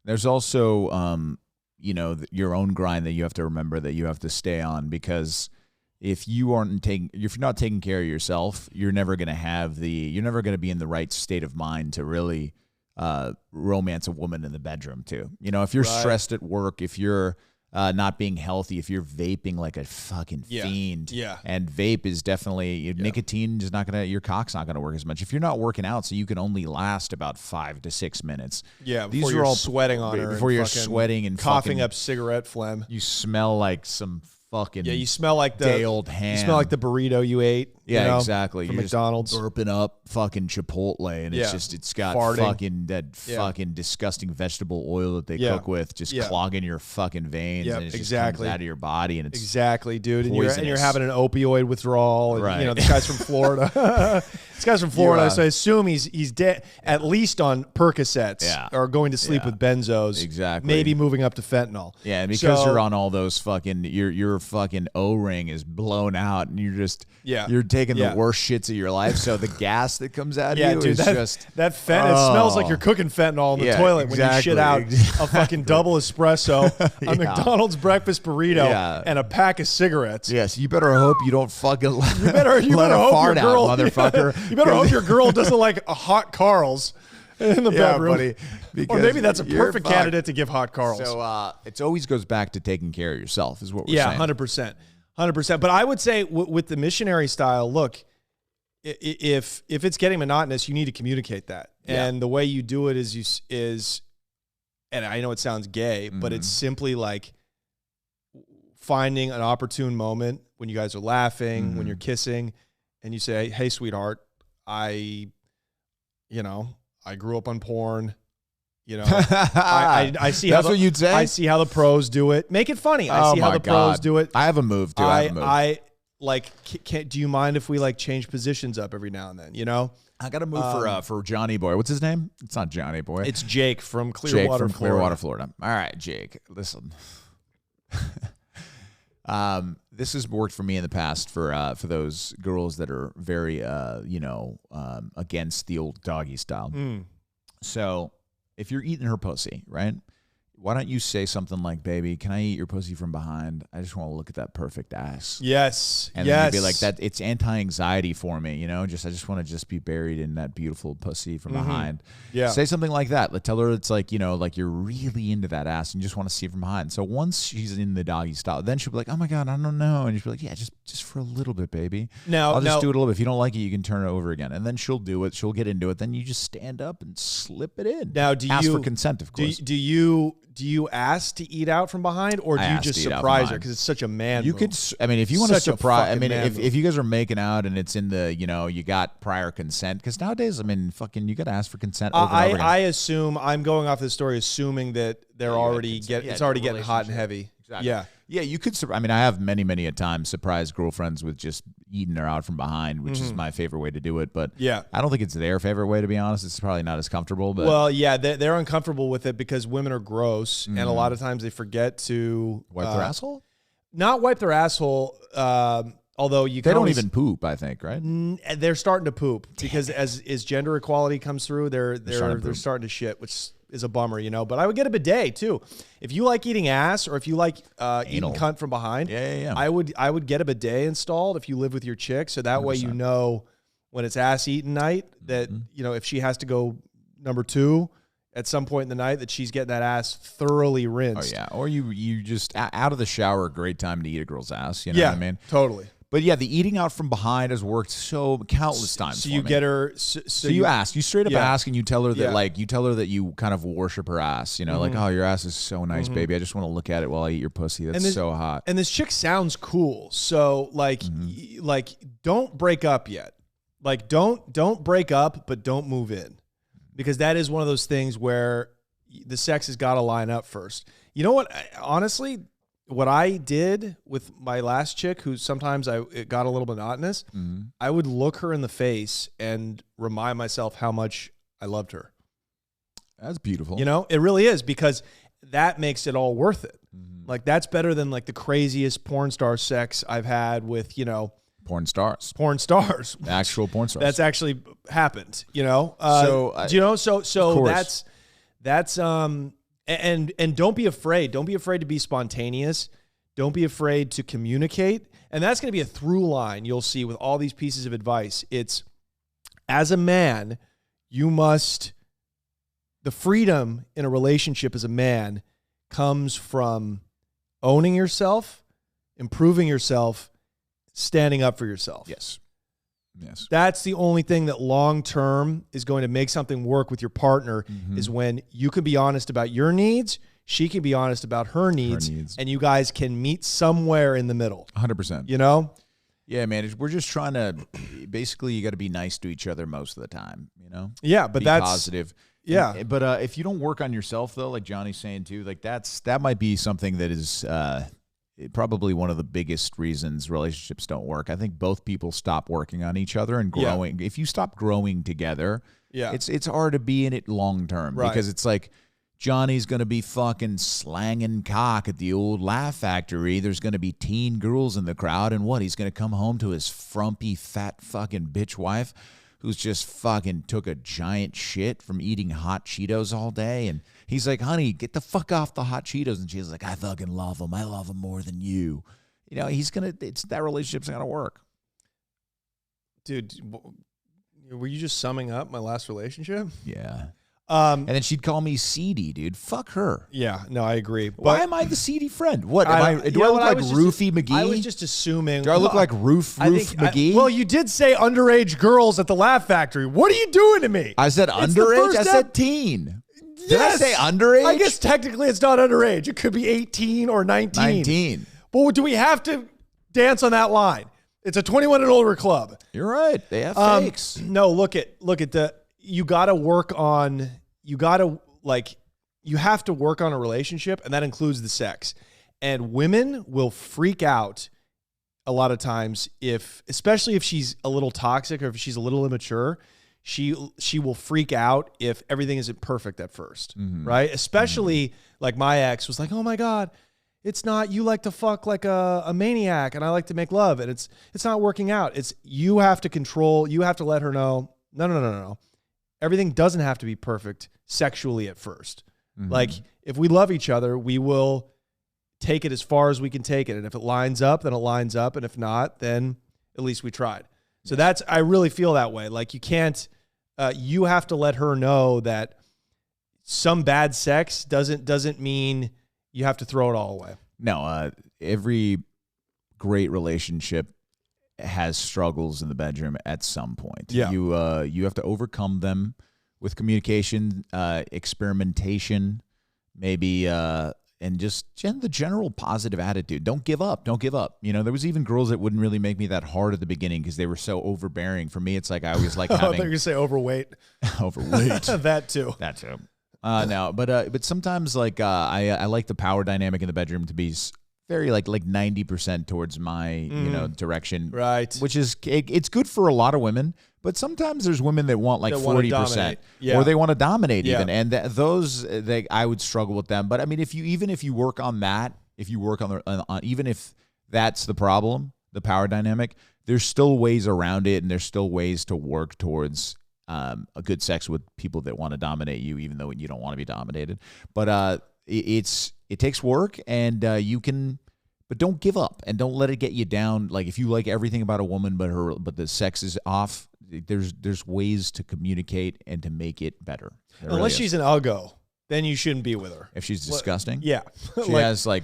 B: There's also your own grind that you have to remember that you have to stay on, because if you're not taking care of yourself, you're never going to be in the right state of mind to really romance a woman in the bedroom too. If you're stressed at work, if you're not being healthy, if you're vaping like a fucking fiend, and vape is definitely nicotine is your cock's not gonna work as much if you're not working out. So you can only last about 5 to 6 minutes.
A: Yeah, before you're all sweating on her,
B: before you're sweating and
A: coughing up cigarette phlegm.
B: You smell like some fucking
A: you smell like the
B: day old ham.
A: You smell like the burrito you ate.
B: Yeah, exactly.
A: From
B: you're
A: McDonald's,
B: just burping up fucking Chipotle, and it's got
A: farting.
B: Fucking that fucking disgusting vegetable oil that they cook with, just clogging your fucking veins, and it just comes out of your body, and it's
A: dude.
B: Poisonous.
A: And you're having an opioid withdrawal. And,
B: right.
A: This guy's from Florida. This guy's from Florida, so I assume he's dead, at least on Percocets, or going to sleep with benzos.
B: Exactly.
A: Maybe moving up to fentanyl.
B: Yeah, and because you're on all those fucking, your fucking O-ring is blown out, and you're taking the worst shits of your life. So the gas that comes out of you is just
A: that fentanyl. It smells like you're cooking fentanyl in the toilet when you shit out a fucking double espresso, a McDonald's breakfast burrito, and a pack of cigarettes.
B: Yes, you better hope you don't fucking let
A: you better
B: a fart
A: your girl,
B: out, motherfucker.
A: You better hope your girl doesn't like a hot Carl's in the bedroom,
B: buddy,
A: or maybe that's a perfect candidate to give hot Carl's.
B: So it always goes back to taking care of yourself, is what we're saying.
A: 100%. But I would say with the missionary style, look, if it's getting monotonous, you need to communicate that. And the way you do it is, and I know it sounds gay, but it's simply like finding an opportune moment when you guys are laughing, when you're kissing, and you say, "Hey, sweetheart, I grew up on porn. I see
B: That's
A: how
B: what you'd say.
A: I see how the pros do it. Make it funny. I see how the pros do it.
B: I have a move, dude.
A: I do you mind if we change positions up every now and then?
B: I got a move for Johnny Boy. What's his name? It's not Johnny Boy.
A: It's Jake from Clearwater,
B: Florida. All right, Jake, listen. This has worked for me in the past for those girls that are very against the old doggy style. So if you're eating her pussy, right? Why don't you say something like, "Baby, can I eat your pussy from behind? I just want to look at that perfect ass."
A: Yes.
B: And then you'd be like, "That it's anti-anxiety for me, I just want to just be buried in that beautiful pussy from behind."
A: Yeah.
B: Say something like that. Tell her it's like, like you're really into that ass and you just want to see it from behind. So once she's in the doggy style, then she'll be like, "Oh my God, I don't know." And you'll be like, "Yeah, just for a little bit, baby. I'll just do it a little bit. If you don't like it, you can turn it over again." And then she'll do it. She'll get into it. Then you just stand up and slip it in.
A: Now,
B: ask for consent, of course.
A: Do you ask to eat out from behind, or do you just surprise her because it's such a man move?
B: If you want to surprise, if you guys are making out and it's in the, you got prior consent, because nowadays, you got to ask for consent over and over again.
A: I assume, I'm going off this story assuming that they're it's already getting hot and heavy.
B: Exactly.
A: Yeah.
B: Yeah, you could. I have many a time surprised girlfriends with just eating her out from behind, which is my favorite way to do it. But I don't think it's their favorite way, to be honest. It's probably not as comfortable. But
A: well, yeah, they're uncomfortable with it because women are gross, and a lot of times they forget to
B: wipe their asshole.
A: not wipe their asshole. Although they
B: don't even poop, I think, right?
A: They're starting to poop because as gender equality comes through, they're starting to shit, which is a bummer, you know. But I would get a bidet too. If you like eating ass or if you like eating cunt from behind, I would get a bidet installed if you live with your chick, so that 100%. Way you know when it's ass eating night that you know if she has to go number 2 at some point in the night that she's getting that ass thoroughly rinsed.
B: Oh yeah, or you just out of the shower, a great time to eat a girl's ass. You know what I mean?
A: Totally.
B: But yeah, the eating out from behind has worked so countless times.
A: So you get her.
B: So you ask, you straight up ask, and you tell her that you kind of worship her ass. You know, like, oh, your ass is so nice, baby. I just want to look at it while I eat your pussy. That's so hot.
A: And this chick sounds cool. So like don't break up yet. Like don't break up, but don't move in, because that is one of those things where the sex has got to line up first. You know what? Honestly. What I did with my last chick, who sometimes it got a little monotonous, I would look her in the face and remind myself how much I loved her.
B: That's beautiful.
A: You know, it really is, because that makes it all worth it. Like, that's better than like the craziest porn star sex I've had with, you know,
B: porn stars,
A: actual porn stars. That's actually happened, you know? And don't be afraid. Don't be afraid to be spontaneous. Don't be afraid to communicate. And that's going to be a through line you'll see with all these pieces of advice. It's, as a man, the freedom in a relationship as a man comes from owning yourself, improving yourself, standing up for yourself.
B: Yes.
A: That's the only thing that long-term is going to make something work with your partner, is when you can be honest about your needs, she can be honest about her needs, and you guys can meet somewhere in the middle.
B: 100%.
A: You know?
B: Yeah, man. We're just trying to, basically, you got to be nice to each other most of the time, you know?
A: Yeah, but that's
B: positive.
A: Yeah.
B: But if you don't work on yourself, though, like Johnny's saying too, like that might be something that is probably one of the biggest reasons relationships don't work. I think both people stop working on each other and growing. If you stop growing together, it's hard to be in it long term, because it's like Johnny's going to be fucking slanging cock at the old Laugh Factory. There's going to be teen girls in the crowd, and he's going to come home to his frumpy, fat fucking bitch wife who's just fucking took a giant shit from eating hot Cheetos all day. And he's like, honey, get the fuck off the hot Cheetos. And she's like, I fucking love them. I love them more than you. You know, that relationship's going to work.
A: Dude, were you just summing up my last relationship?
B: Yeah. And then she'd call me seedy, dude. Fuck her.
A: Yeah, no, I agree.
B: But why am I the seedy friend? What do I look like, Roofie McGee?
A: I was just assuming.
B: Do I look like Roof McGee?
A: Well, you did say underage girls at the Laugh Factory. What are you doing to me?
B: I said underage. I said teen.
A: Yes.
B: Did I say underage?
A: I guess technically it's not underage. It could be 18 or 19.
B: 19.
A: But do we have to dance on that line? It's a 21 and older club.
B: You're right. They have fakes.
A: No, look at you got to work on. You have to work on a relationship, and that includes the sex. And women will freak out a lot of times especially if she's a little toxic or if she's a little immature, she will freak out if everything isn't perfect at first, right? Especially like my ex was like, oh my God, it's not, you like to fuck like a maniac and I like to make love, and it's not working out. You have to control, you have to let her know, no. Everything doesn't have to be perfect sexually at first. Like, if we love each other, we will take it as far as we can take it. And if it lines up, then it lines up. And if not, then at least we tried. So I really feel that way. Like, you can't, you have to let her know that some bad sex doesn't mean you have to throw it all away.
B: No, every great relationship has struggles in the bedroom at some point.
A: Yeah.
B: You have to overcome them with communication, experimentation, maybe, and just the general positive attitude. Don't give up. You know, there was even girls that wouldn't really make me that hard at the beginning because they were so overbearing. For me, it's like I always like having.
A: I thought you were going to say overweight.
B: Overweight.
A: That too.
B: No, but sometimes like I like the power dynamic in the bedroom to be very like 90% towards my direction,
A: right?
B: Which is it's good for a lot of women, but sometimes there's women that want like 40%, or they want to dominate even, and I would struggle with them. But I mean, if you work on that, if you work on even if that's the problem, the power dynamic. There's still ways around it, and there's still ways to work towards a good sex with people that want to dominate you, even though you don't want to be dominated. But it takes work, and you can, but don't give up, and don't let it get you down. Like if you like everything about a woman, but the sex is off, there's ways to communicate and to make it better.
A: Unless she's an uggo. Then you shouldn't be with her.
B: If she's disgusting?
A: Yeah.
B: She has like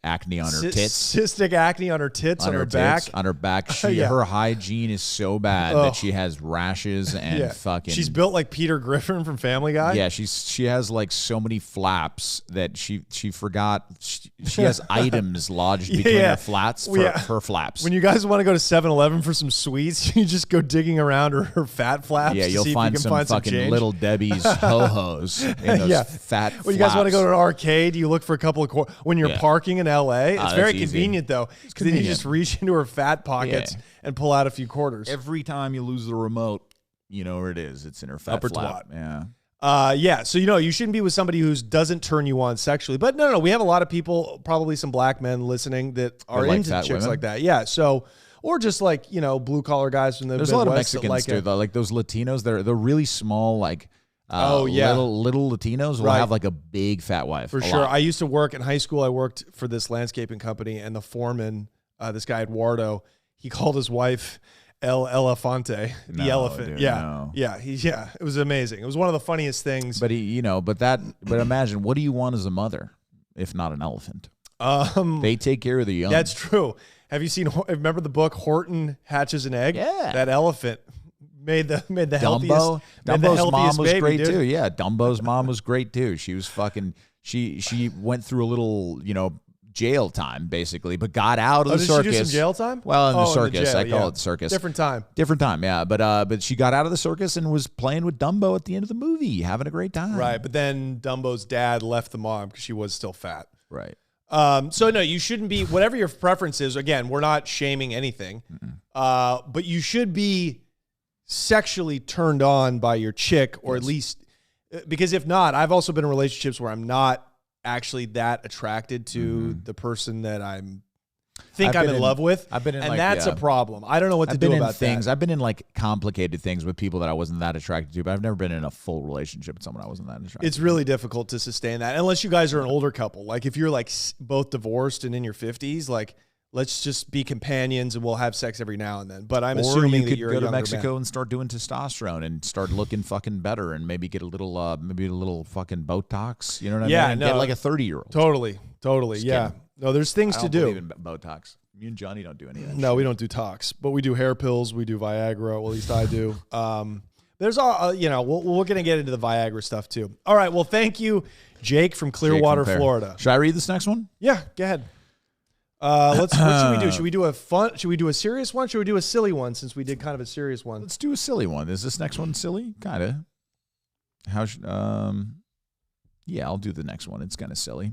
B: acne on her tits.
A: Cystic acne on her tits, on her back.
B: On her back. Her hygiene is so bad that she has rashes and fucking...
A: She's built like Peter Griffin from Family Guy.
B: Yeah, she has like so many flaps that she forgot. She has items lodged between her flats for her flaps.
A: When you guys want to go to 7-Eleven for some sweets, you just go digging around her fat flaps.
B: Yeah, you'll find some fucking Little Debbie's ho-hos. Fat
A: when you guys want to go to an arcade, you look for a couple of when you're parking in LA. It's very convenient though, because then you just reach into her fat pockets and pull out a few quarters.
B: Every time you lose the remote, you know where it is. It's in her fat
A: upper
B: flap.
A: Yeah. Yeah. So you shouldn't be with somebody who doesn't turn you on sexually. But no. We have a lot of people, probably some black men listening that are into chicks women? Like that. Yeah. So. Or just like blue collar guys from the
B: There's
A: Midwest
B: a lot of Mexicans too, though. Like those Latinos, they're really small, like. Little Latinos will have like a big fat wife.
A: For sure. I used to work in high school. I worked for this landscaping company, and the foreman, this guy Eduardo, he called his wife El Elefante, the elephant.
B: Dude,
A: yeah. It was amazing. It was one of the funniest things.
B: But but imagine, what do you want as a mother if not an elephant? They take care of the young.
A: That's true. Have you remember the book Horton Hatches an Egg?
B: Yeah.
A: That elephant made the
B: Dumbo.
A: healthiest.
B: Dumbo's mom was
A: baby,
B: great
A: dude.
B: too. Yeah, Dumbo's mom was great too. She was fucking. She went through a little jail time basically, but got out of the circus.
A: Did she do some jail time?
B: Well, in the circus,
A: in the jail,
B: I call it circus.
A: Different time.
B: Yeah. But she got out of the circus and was playing with Dumbo at the end of the movie, having a great time.
A: Right, but then Dumbo's dad left the mom because she was still fat.
B: Right.
A: So no, you shouldn't be. Whatever your preference is. Again, we're not shaming anything. But you should be sexually turned on by your chick, or at least, because if not, I've also been in relationships where I'm not actually that attracted to the person that I'm in love with.
B: I've been in,
A: and that's a problem. I don't know what to do about
B: things.
A: that.
B: I've been in like complicated things with people that I wasn't that attracted to, but I've never been in a full relationship with someone I wasn't that attracted to.
A: It's really difficult to sustain that unless you guys are an older couple. Like if you're like both divorced and in your 50s, like let's just be companions and we'll have sex every now and then. But I'm assuming that you're a younger man.
B: Go to Mexico and start doing testosterone and start looking fucking better, and maybe get a little fucking Botox. You know what I mean? And get like a 30-year-old.
A: Totally. Yeah. No, there's things to do.
B: I don't believe in Botox. Me and Johnny don't do any of that.
A: No, we don't do tox, but we do hair pills. We do Viagra. Well, at least I do. There's all, we're going to get into the Viagra stuff too. All right. Well, thank you, Jake from Clearwater, Florida.
B: Should I read this next one?
A: Yeah, go ahead. What should we do? Should we do should we do a serious one? Should we do a silly one, since we did kind of a serious one?
B: Let's do a silly one. Is this next one silly? Kind of. Yeah, I'll do the next one. It's kind of silly.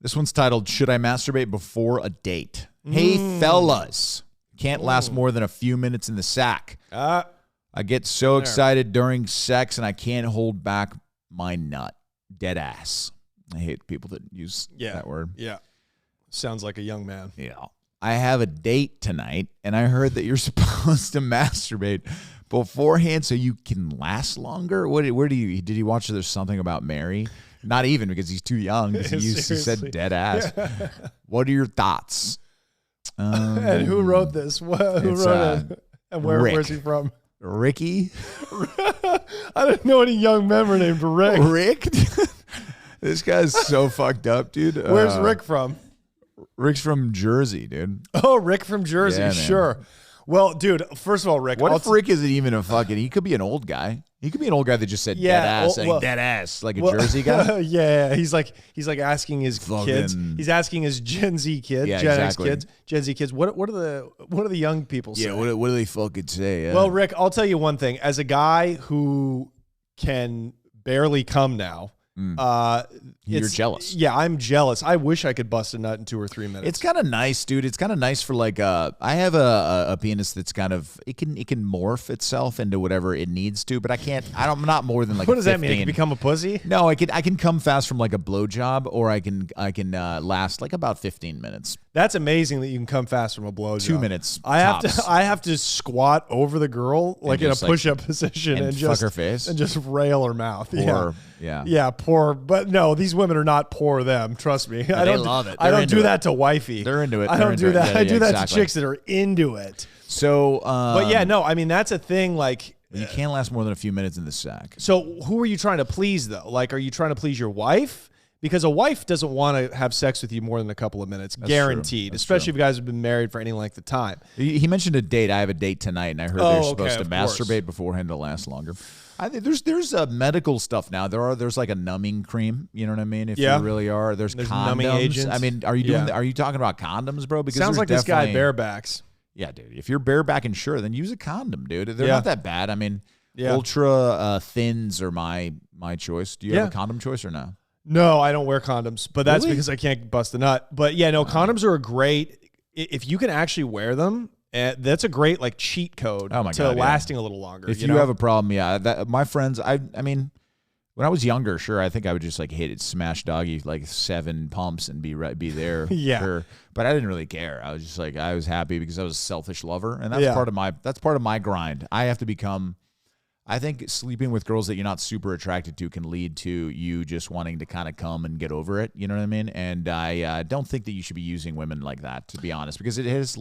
B: This one's titled, Should I Masturbate Before a Date? Hey, fellas. Can't last more than a few minutes in the sack. I get so excited during sex and I can't hold back my nut. Dead ass. I hate people that use that word.
A: Yeah. Sounds like a young man.
B: Yeah. I have a date tonight and I heard that you're supposed to masturbate beforehand so you can last longer. Did he watch There's Something About Mary? Not even, because he's too young. He said dead ass. Yeah. What are your thoughts?
A: And who wrote this? Who wrote it? And where's he from?
B: Ricky?
A: I didn't know any young men were named Rick.
B: Rick? This guy's so fucked up, dude.
A: Where's Rick from?
B: Rick's from Jersey, dude.
A: Oh, Rick from Jersey. Yeah, sure. Well, dude, first of all, Rick.
B: What if Rick isn't even a fucking... He could be an old guy. He could be an old guy that just said dead ass, dead ass, like a Jersey guy.
A: Yeah, he's like asking his kids. He's asking his Gen Z kids, Gen Z kids. What are the young people say?
B: Yeah, what do they fucking say? Yeah.
A: Well, Rick, I'll tell you one thing. As a guy who can barely come now,
B: You're jealous.
A: Yeah, I'm jealous. I wish I could bust a nut in 2 or 3 minutes.
B: It's kind of nice, dude. It's kind of nice for like I have a penis that's kind of it can morph itself into whatever it needs to, but I'm not more than like
A: what does
B: 15.
A: that mean? It can become a pussy?
B: No, I can come fast from like a blowjob, or I can last like about 15 minutes.
A: That's amazing that you can come fast from a blowjob.
B: 2 minutes.
A: I have to squat over the girl like in a push-up position and just
B: fuck her face
A: and just rail her mouth.
B: Poor,
A: yeah, poor. But no, these women are not poor. Them, trust me.
B: I don't love it.
A: I don't do that to wifey.
B: They're into it.
A: I don't do that.
B: Yeah,
A: I do that
B: exactly.
A: to chicks that are into it.
B: So,
A: but yeah, no. I mean, that's a thing. Like
B: you can't last more than a few minutes in the sack.
A: So, who are you trying to please though? Like, are you trying to please your wife? Because a wife doesn't want to have sex with you more than a couple of minutes, guaranteed. Especially if you guys have been married for any length of time.
B: He mentioned a date. I have a date tonight, and I heard they're supposed to masturbate beforehand to last longer. I think there's medical stuff now. There's like a numbing cream. You know what I mean? If you really are, there's condoms.
A: Numbing agents.
B: I mean, are you doing? Are you talking about condoms, bro? Because
A: sounds like this guy barebacks.
B: Yeah, dude. If you're barebacking, sure, then use a condom, dude. They're not that bad. I mean, ultra thins are my choice. Do you have a condom choice or no?
A: No, I don't wear condoms, but that's because I can't bust a nut. But yeah, no, condoms are a great, if you can actually wear them, that's a great like cheat code to lasting a little longer.
B: If you have a problem, my friends, I mean, when I was younger, sure, I think I would just like hit it, smash doggy like 7 pumps and be there.
A: Yeah.
B: Sure. But I didn't really care. I was just like, I was happy because I was a selfish lover, and that's part of my grind. I have to become. I think sleeping with girls that you're not super attracted to can lead to you just wanting to kind of come and get over it. You know what I mean? And I don't think that you should be using women like that, to be honest, because it has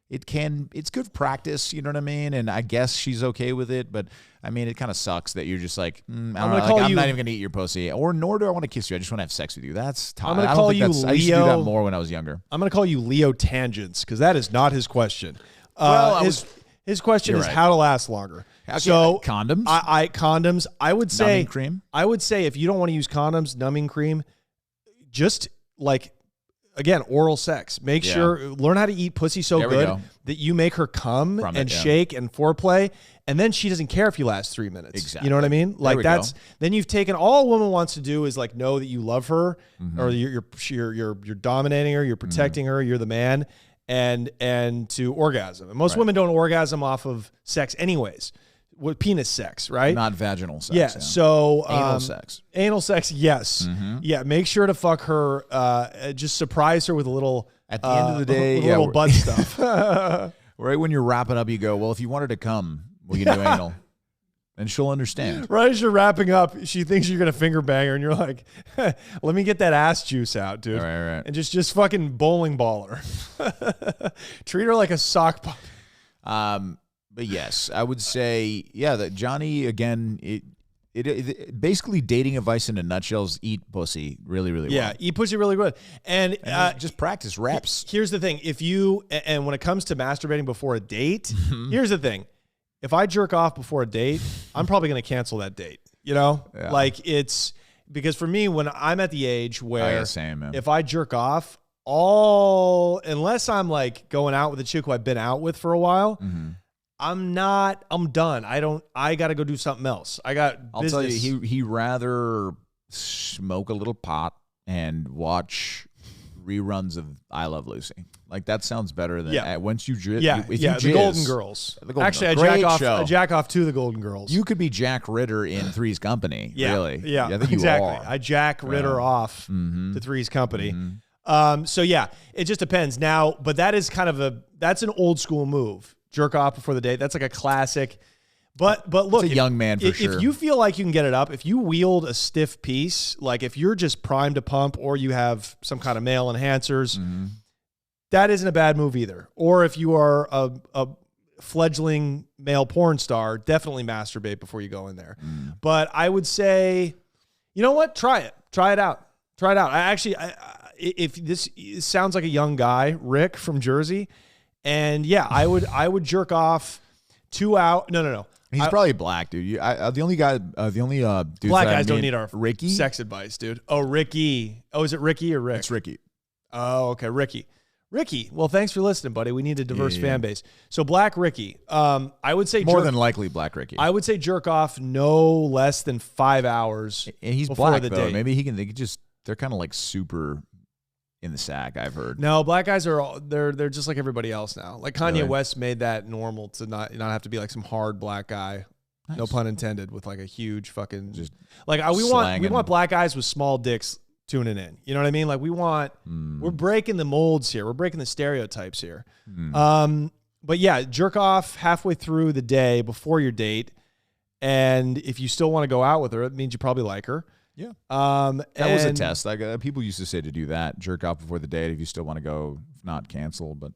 B: it's good practice. You know what I mean? And I guess she's okay with it, but I mean, it kind of sucks that you're just like, I'm not even going to eat your pussy, or nor do I want to kiss you. I just want to have sex with you. That's tough.
A: I'm going to call you Leo.
B: I used to do that more when I was younger.
A: I'm going to call you Leo Tangents, because that is not his question. His question is how to last longer.
B: Okay.
A: So
B: condoms.
A: Condoms. I would say
B: numbing cream.
A: I would say if you don't want to use condoms, numbing cream, just like again oral sex. Make sure learn how to eat pussy so good that you make her come and shake and foreplay, and then she doesn't care if you last 3 minutes.
B: Exactly.
A: You know what I mean? Like then you've taken all a woman wants to do is like know that you love her, or you're dominating her, you're protecting her, you're the man. And to orgasm. And most women don't orgasm off of sex anyways. With penis sex, right?
B: Not vaginal sex.
A: Yeah. So
B: anal sex.
A: Anal sex, yes. Yeah. Make sure to fuck her. Just surprise her with a little.
B: At the end of the day,
A: a little butt stuff.
B: Right when you're wrapping up, you go, well, if you wanted to come, we can do anal. And she'll understand.
A: Right as you're wrapping up, she thinks you're gonna finger bang her, and you're like, "Let me get that ass juice out, dude."
B: Right.
A: And just fucking bowling ball her. Treat her like a sock puppet.
B: But yes, I would say, that Johnny again. It basically dating advice in a nutshell is eat pussy really, really well.
A: Yeah, eat pussy really good, and
B: just practice reps.
A: Here's the thing: if you and when it comes to masturbating before a date, here's the thing. If I jerk off before a date, I'm probably going to cancel that date. You know, like it's because for me, when I'm at the age where if I jerk off, unless I'm like going out with a chick who I've been out with for a while, I'm done. I got to go do something else. I'll
B: tell you, he rather smoke a little pot and watch reruns of I Love Lucy. Like that sounds better than once you jizz.
A: The Golden Girls. Actually, I jack off to the Golden Girls.
B: You could be Jack Ritter in Three's Company. Really?
A: Yeah,
B: I think
A: exactly.
B: You are.
A: I Jack Ritter off to Three's Company. So yeah, it just depends now. But that is kind of that's an old school move. Jerk off before the date. That's like a classic. But look,
B: it's a young man for sure.
A: If you feel like you can get it up, if you wield a stiff piece, like if you're just primed to pump or you have some kind of male enhancers, that isn't a bad move either. Or if you are a fledgling male porn star, definitely masturbate before you go in there. But I would say, you know what? Try it. Try it out. If this sounds like a young guy, Rick from Jersey, and yeah, I would jerk off 2 hours. No.
B: He's probably black, dude. The only dude
A: black guys don't need our
B: Ricky
A: sex advice, dude. Oh, Ricky. Oh, is it Ricky or Rick?
B: It's Ricky.
A: Oh, okay, Ricky. Ricky. Well, thanks for listening, buddy. We need a diverse fan base. So Black Ricky. I would say
B: more than likely Black Ricky.
A: I would say jerk off no less than 5 hours.
B: And he's
A: before
B: black
A: the
B: though.
A: date.
B: Maybe they're kind of like super in the sack, I've heard.
A: No, black guys they're just like everybody else now. Like Kanye
B: Really?
A: West made that normal to not have to be like some hard black guy.
B: Nice.
A: No pun intended, with like a huge fucking
B: Just
A: like we
B: slanging.
A: want black guys with small dicks tuning in. You know what I mean? Like we're breaking the molds here. We're breaking the stereotypes here. But yeah, jerk off halfway through the day before your date. And if you still want to go out with her, it means you probably like her.
B: Yeah. That was a test. Like people used to say to do that, jerk off before the date if you still want to go, if not cancel. But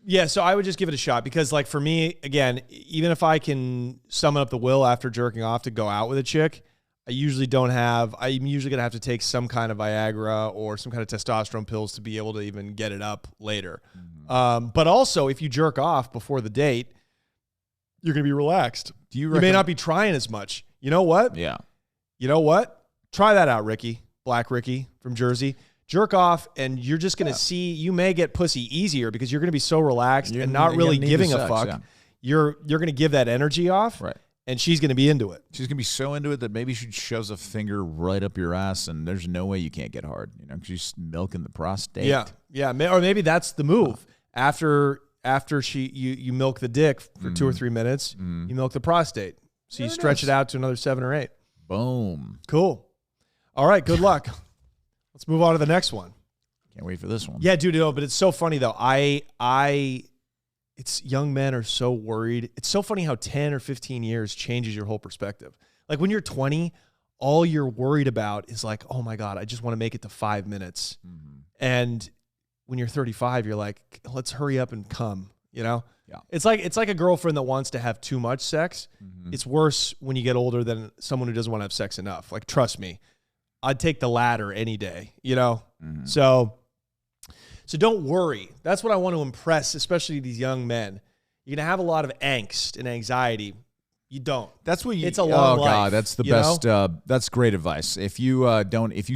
A: yeah, so I would just give it a shot because, like, for me, again, even if I can summon up the will after jerking off to go out with a chick, I'm usually going to have to take some kind of Viagra or some kind of testosterone pills to be able to even get it up later. But also, if you jerk off before the date, you're going to be relaxed. You may not be trying as much. You know what?
B: Yeah.
A: You know what? Try that out, Ricky. Black Ricky from Jersey. Jerk off, and you're just going to see, you may get pussy easier because you're going to be so relaxed and not really giving a fuck. Yeah. You're going to give that energy off,
B: right? And
A: she's going to be into it.
B: She's going to be so into it that maybe she shoves a finger right up your ass, and there's no way you can't get hard, because she's milking the prostate.
A: Yeah, yeah. Or maybe that's the move. After you milk the dick for 2 or 3 minutes, you milk the prostate. So you stretch it out to another 7 or 8.
B: Boom.
A: Cool. All right, good luck. Let's move on to the next one.
B: Can't wait for this one.
A: Yeah, dude, but it's so funny though. It's young men are so worried. It's so funny how 10 or 15 years changes your whole perspective. Like when you're 20, all you're worried about is like, oh my God, I just want to make it to 5 minutes. And when you're 35, you're like, let's hurry up and come, Yeah. It's like a girlfriend that wants to have too much sex. It's worse when you get older than someone who doesn't want to have sex enough. Like, trust me. I'd take the latter any day, So don't worry. That's what I want to impress, especially these young men. You're going to have a lot of angst and anxiety. You don't.
B: That's what
A: it's a long life.
B: God, that's the best. That's great advice. If you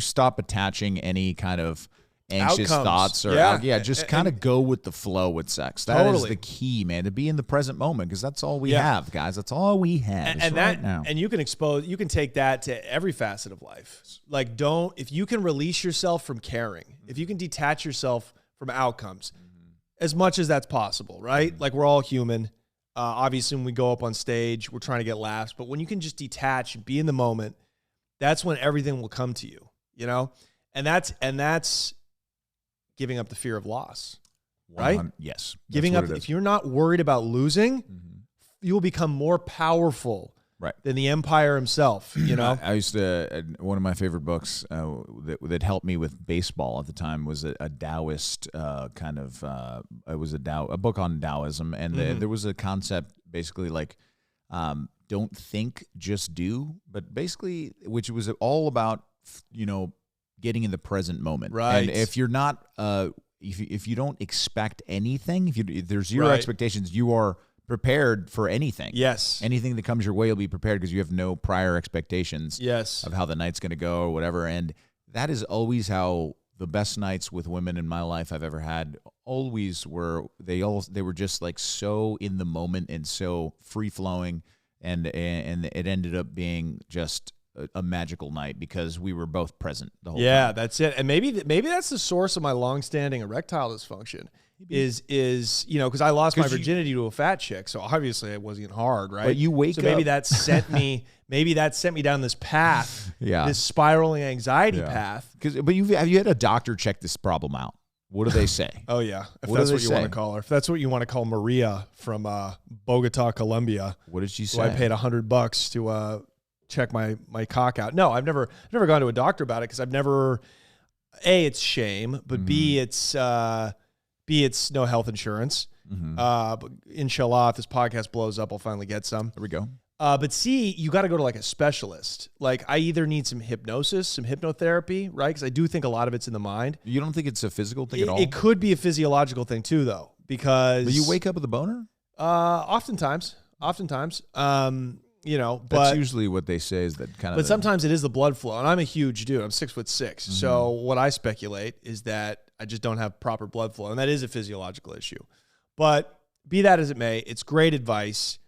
B: stop attaching any kind of anxious thoughts or just kind of go with the flow with sex. That is the key, man, to be in the present moment, because that's all we have, guys. That's all we have right now.
A: And you can take that to every facet of life. Like if you can release yourself from caring, if you can detach yourself from outcomes as much as that's possible, right? Like we're all human. Obviously when we go up on stage, we're trying to get laughs, but when you can just detach and be in the moment, that's when everything will come to you, And that's giving up the fear of loss, right?
B: Yes.
A: Giving up. If you're not worried about losing, you will become more powerful than the empire himself,
B: I used to, one of my favorite books that helped me with baseball at the time was a Taoist kind of, it was a book on Taoism. And there was a concept basically like, don't think, just do, but basically, which was all about, getting in the present moment.
A: Right.
B: And if you're not, if you don't expect anything, if there's zero expectations, you are prepared for anything.
A: Yes.
B: Anything that comes your way, you'll be prepared because you have no prior expectations
A: of
B: how the night's going to go or whatever. And that is always how the best nights with women in my life I've ever had always were. They were just like so in the moment and so free flowing. And it ended up being just a magical night because we were both present the whole time.
A: Yeah, that's it. And maybe that's the source of my longstanding erectile dysfunction is because I lost my virginity to a fat chick, so obviously it wasn't hard, right?
B: But you wake up.
A: Maybe that sent me down this path, this spiraling anxiety path.
B: But have you had a doctor check this problem out? What do they say?
A: Oh yeah, if that's what you want to call her, if that's what you want to call Maria from Bogota, Colombia.
B: What did she say?
A: I paid $100 to check my cock out. No, I've never gone to a doctor about it because I've never. A, it's shame, but B, it's no health insurance. But inshallah, if this podcast blows up, I'll finally get some.
B: There we go.
A: But C, you got to go to like a specialist. Like I either need some hypnosis, some hypnotherapy, right? Because I do think a lot of it's in the mind.
B: You don't think it's a physical thing at all?
A: It could be a physiological thing too, though, because.
B: But you wake up with a boner?
A: Oftentimes. But
B: that's usually what they say is that kind of.
A: But sometimes it is the blood flow, and I'm a huge dude. I'm 6'6", so what I speculate is that I just don't have proper blood flow. And that is a physiological issue. But be that as it may, it's great advice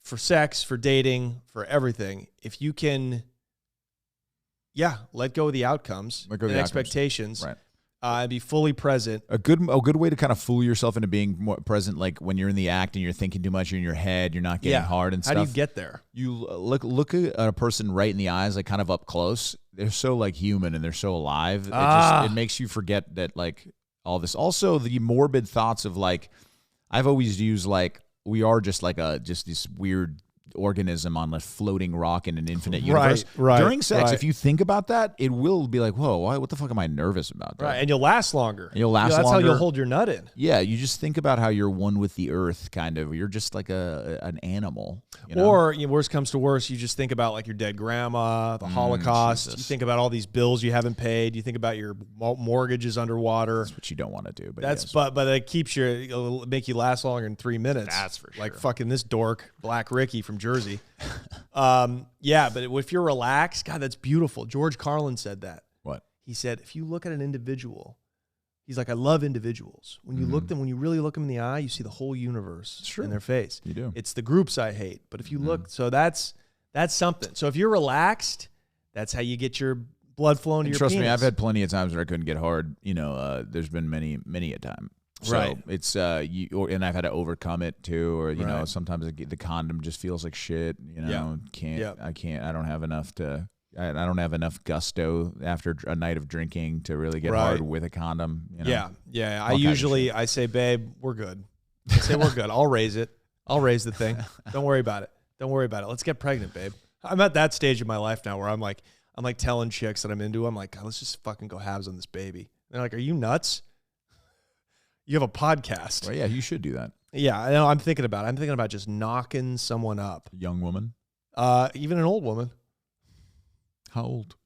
A: for sex, for dating, for everything. If you can, let go of the outcomes and expectations.
B: Right.
A: And be fully present.
B: A good way to kind of fool yourself into being more present, like when you're in the act and you're thinking too much, you're in your head, you're not getting hard and stuff.
A: How do you get there?
B: You look at a person right in the eyes, like kind of up close. They're so like human and they're so alive. It makes you forget that like all this. Also, the morbid thoughts of like, I've always used like we are just like just this weird organism on a floating rock in an infinite universe.
A: Right.
B: During sex, if you think about that, it will be like, whoa, what the fuck am I nervous about? That?
A: Right, and you'll last longer.
B: That's
A: how you'll hold your nut in.
B: Yeah, you just think about how you're one with the earth, kind of. You're just like an animal. You know?
A: Or, worst comes to worst, you just think about like your dead grandma, the Holocaust.
B: Jesus.
A: You think about all these bills you haven't paid. You think about your mortgage is underwater.
B: That's what you don't want to do. But
A: but it keeps it'll make you last longer than 3 minutes.
B: That's for sure.
A: Like fucking this dork, Black Ricky from Jersey. But if you're relaxed, God, that's beautiful. George Carlin said that.
B: What?
A: He said, if you look at an individual, he's like, I love individuals. When you when you really look them in the eye, you see the whole universe in their face.
B: You do.
A: It's the groups I hate. But if you look, so that's something. So if you're relaxed, that's how you get your blood flowing to your
B: trust
A: penis.
B: me, I've had plenty of times where I couldn't get hard. There's been many a time. So
A: right.
B: It's and I've had to overcome it too, or know sometimes the condom just feels like shit. I don't have enough I don't have enough gusto after a night of drinking to really get hard with a condom.
A: Yeah. I say, babe, we're good. I say we're good. I'll raise it. I'll raise the thing. Don't worry about it. Let's get pregnant, babe. I'm at that stage of my life now where I'm like telling chicks that I'm into. I'm like, God, let's just fucking go halves on this baby. And they're like, are you nuts? You have a podcast.
B: Well, yeah, you should do that.
A: Yeah, I know. I'm thinking about just knocking someone up.
B: Young woman?
A: Even an old woman.
B: How old?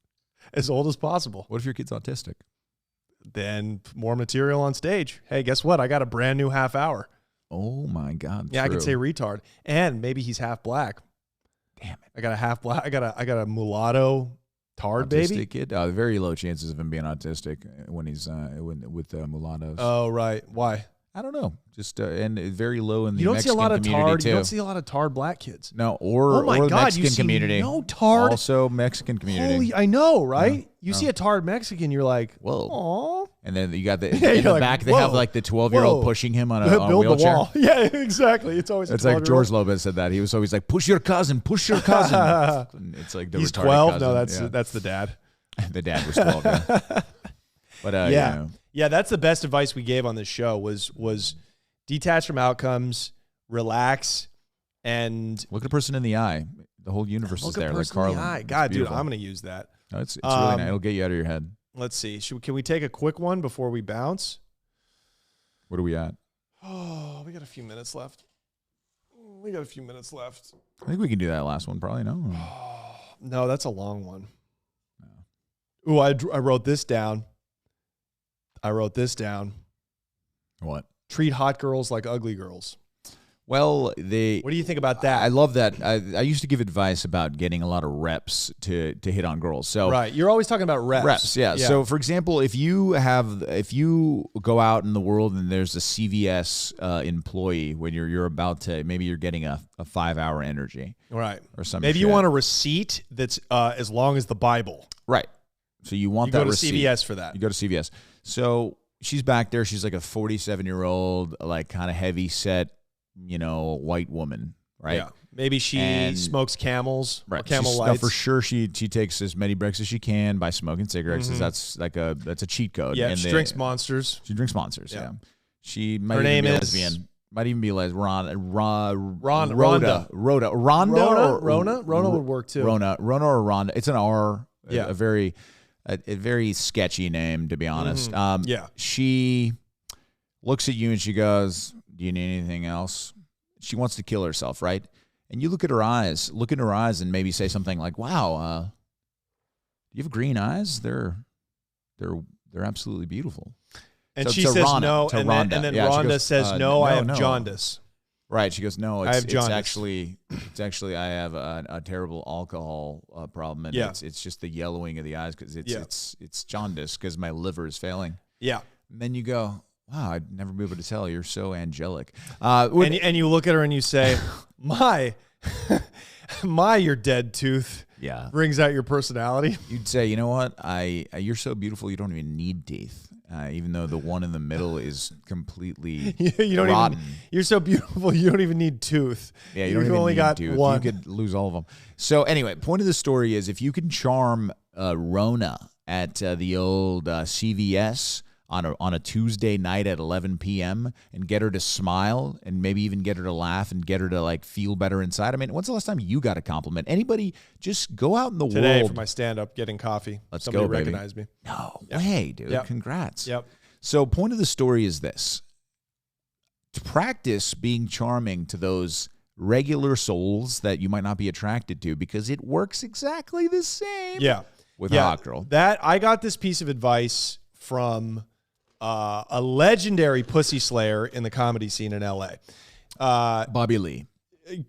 A: As old as possible.
B: What if your kid's autistic?
A: Then more material on stage. Hey, guess what? I got a brand new half hour.
B: Oh my God.
A: Yeah, true. I could say retard. And maybe he's half black.
B: Damn it.
A: I got a half black. I got a mulatto tard
B: autistic
A: baby.
B: Kid? Very low chances of him being autistic when he's with mulattoes.
A: Oh, right. Why?
B: I don't know. Just and very low in the
A: Mexican
B: community too.
A: You don't see a lot of tard black kids.
B: No, or Mexican community.
A: No tard.
B: Also Mexican community.
A: I know, right? You see a tard Mexican, you're like,
B: whoa.
A: Aw.
B: And then you got in the back, they have like the 12-year-old pushing him on a
A: build
B: wheelchair.
A: The wall. Yeah, exactly. It's always.
B: It's like George Lopez said that. He was always like, push your cousin. It's like the
A: he's
B: retarded
A: 12.
B: Cousin.
A: No, that's the dad.
B: The dad was 12. Yeah. But
A: yeah, that's the best advice we gave on this show was detach from outcomes, relax, and
B: look at a person in the eye. The whole universe is there. Like Carlin.
A: The God, dude, I'm gonna use that.
B: No, it's really nice. It'll get you out of your head.
A: Let's see. Can we take a quick one before we bounce?
B: What are we at?
A: Oh, we got a few minutes left. I
B: think we can do that last one, probably. No.
A: No, that's a long one. No. Ooh, I wrote this down.
B: What?
A: Treat hot girls like ugly girls.
B: Well,
A: what do you think about that?
B: I love that. I used to give advice about getting a lot of reps to hit on girls. So
A: right, you're always talking about reps.
B: Reps, yeah. So for example, if you go out in the world and there's a CVS employee when you're about to, maybe you're getting a 5-hour energy,
A: right,
B: or something.
A: Maybe you want a receipt that's as long as the Bible,
B: right? So you want that receipt.
A: You go to CVS for that.
B: You go to CVS. So she's back there. She's like a 47-year-old, like kind of heavy set, white woman, right?
A: Yeah. Maybe she smokes Camels,
B: right?
A: Or Camel Lights.
B: For sure, she takes as many breaks as she can by smoking cigarettes.
A: Mm-hmm.
B: That's a cheat code.
A: Yeah,
B: and
A: she drinks Monsters.
B: She drinks Monsters. Yeah. She might
A: Her
B: even
A: name
B: be
A: is
B: lesbian. Might even be Rhonda.
A: Rona would work too.
B: Rona or Rhonda. It's an R. Yeah. A very sketchy name, to be honest.
A: Yeah.
B: She looks at you and she goes, "Do you need anything else?" She wants to kill herself, right? And you look in her eyes, and maybe say something like, "Wow, you have green eyes. They're absolutely beautiful."
A: And she says
B: Rhonda,
A: no, and then Rhonda
B: goes,
A: says no. I have jaundice.
B: Right? She goes, "No,
A: I have jaundice.
B: It's actually I have a terrible alcohol problem, and it's just the yellowing of the eyes because it's jaundice because my liver is failing."
A: Yeah.
B: And then you go, wow, I'd never be able to tell. You're so angelic.
A: And you look at her and you say, my, your dead tooth brings out your personality.
B: You'd say, you know what? You're so beautiful, you don't even need teeth. Even though the one in the middle is completely rotten.
A: You're so beautiful, you don't even need tooth.
B: Yeah, you've only got tooth. One. You could lose all of them. So anyway, point of the story is if you can charm Rona at the old CVS on a Tuesday night at 11 p.m. and get her to smile and maybe even get her to laugh and get her to like feel better inside. I mean, when's the last time you got a compliment? Anybody just go out in the world.
A: Today for my stand-up, getting coffee. Somebody recognized me.
B: No way, dude.
A: Yep.
B: Congrats.
A: Yep.
B: So point of the story is this. To practice being charming to those regular souls that you might not be attracted to because it works exactly the same with a hot girl.
A: I got this piece of advice from a legendary pussy slayer in the comedy scene in L.A.
B: Bobby Lee.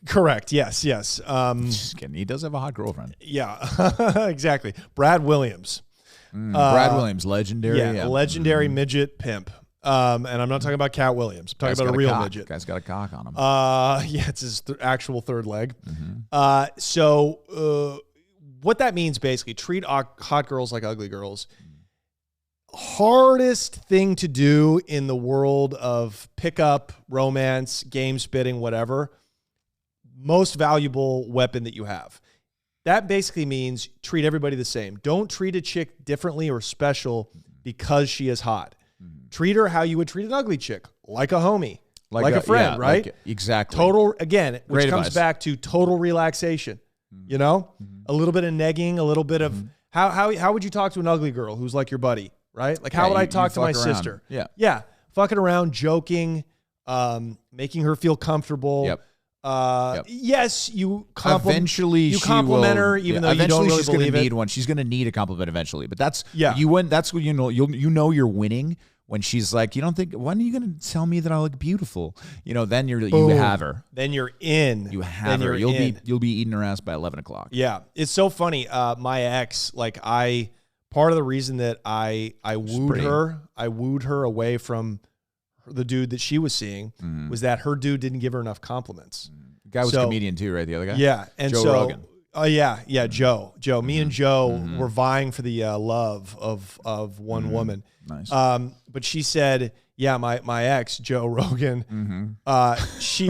A: Correct. Yes.
B: Just kidding. He does have a hot girlfriend.
A: Yeah, exactly. Brad Williams.
B: Brad Williams, legendary.
A: Yeah, legendary midget pimp. And I'm not talking about Cat Williams. I'm talking about a real midget.
B: Guy's got a cock on him.
A: Yeah, it's his actual third leg. So what that means basically, treat hot girls like ugly girls. Hardest thing to do in the world of pickup, romance, game spitting, whatever. Most valuable weapon that you have. That basically means treat everybody the same. Don't treat a chick differently or special because she is hot. Treat her how you would treat an ugly chick, like a homie, like a friend, right?
B: Exactly.
A: Total, again, which
B: Great
A: comes
B: advice.
A: back to total relaxation. You know, a little bit of negging, a little bit of how would you talk to an ugly girl who's like your buddy? Right? Like, how would I talk to my sister?
B: Yeah.
A: Fucking around, joking, making her feel comfortable.
B: Yep.
A: Yes, you
B: eventually
A: compliment her, even though you don't really
B: she's
A: believe
B: gonna
A: it.
B: need one. She's going to need a compliment eventually. But that's
A: you
B: win. That's what you know. You know you're winning when she's like, you don't think, when are you going to tell me that I look beautiful? You know, then you have her.
A: Then you're in.
B: You have her. You'll be eating her ass by 11 o'clock.
A: Yeah, it's so funny. My ex, part of the reason that I wooed her away from the dude that she was seeing was that her dude didn't give her enough compliments.
B: The guy was a comedian too, right? The other guy?
A: Yeah. And
B: Joe Rogan.
A: Oh yeah. Joe. Me and Joe were vying for the love of one woman.
B: Nice.
A: But she said, yeah, my ex, Joe Rogan, he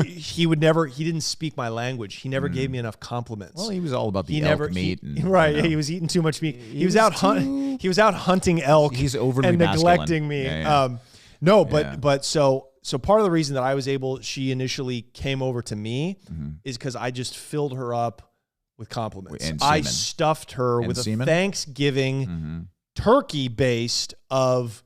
A: didn't speak my language. He never gave me enough compliments.
B: Well, he was all about the elk meat.
A: He was eating too much meat. He was out hunting elk.
B: He's overly
A: and neglecting
B: masculine.
A: me. But so part of the reason that she initially came over to me is because I just filled her up with compliments.
B: And
A: I
B: semen.
A: stuffed her with
B: semen?
A: a Thanksgiving turkey based of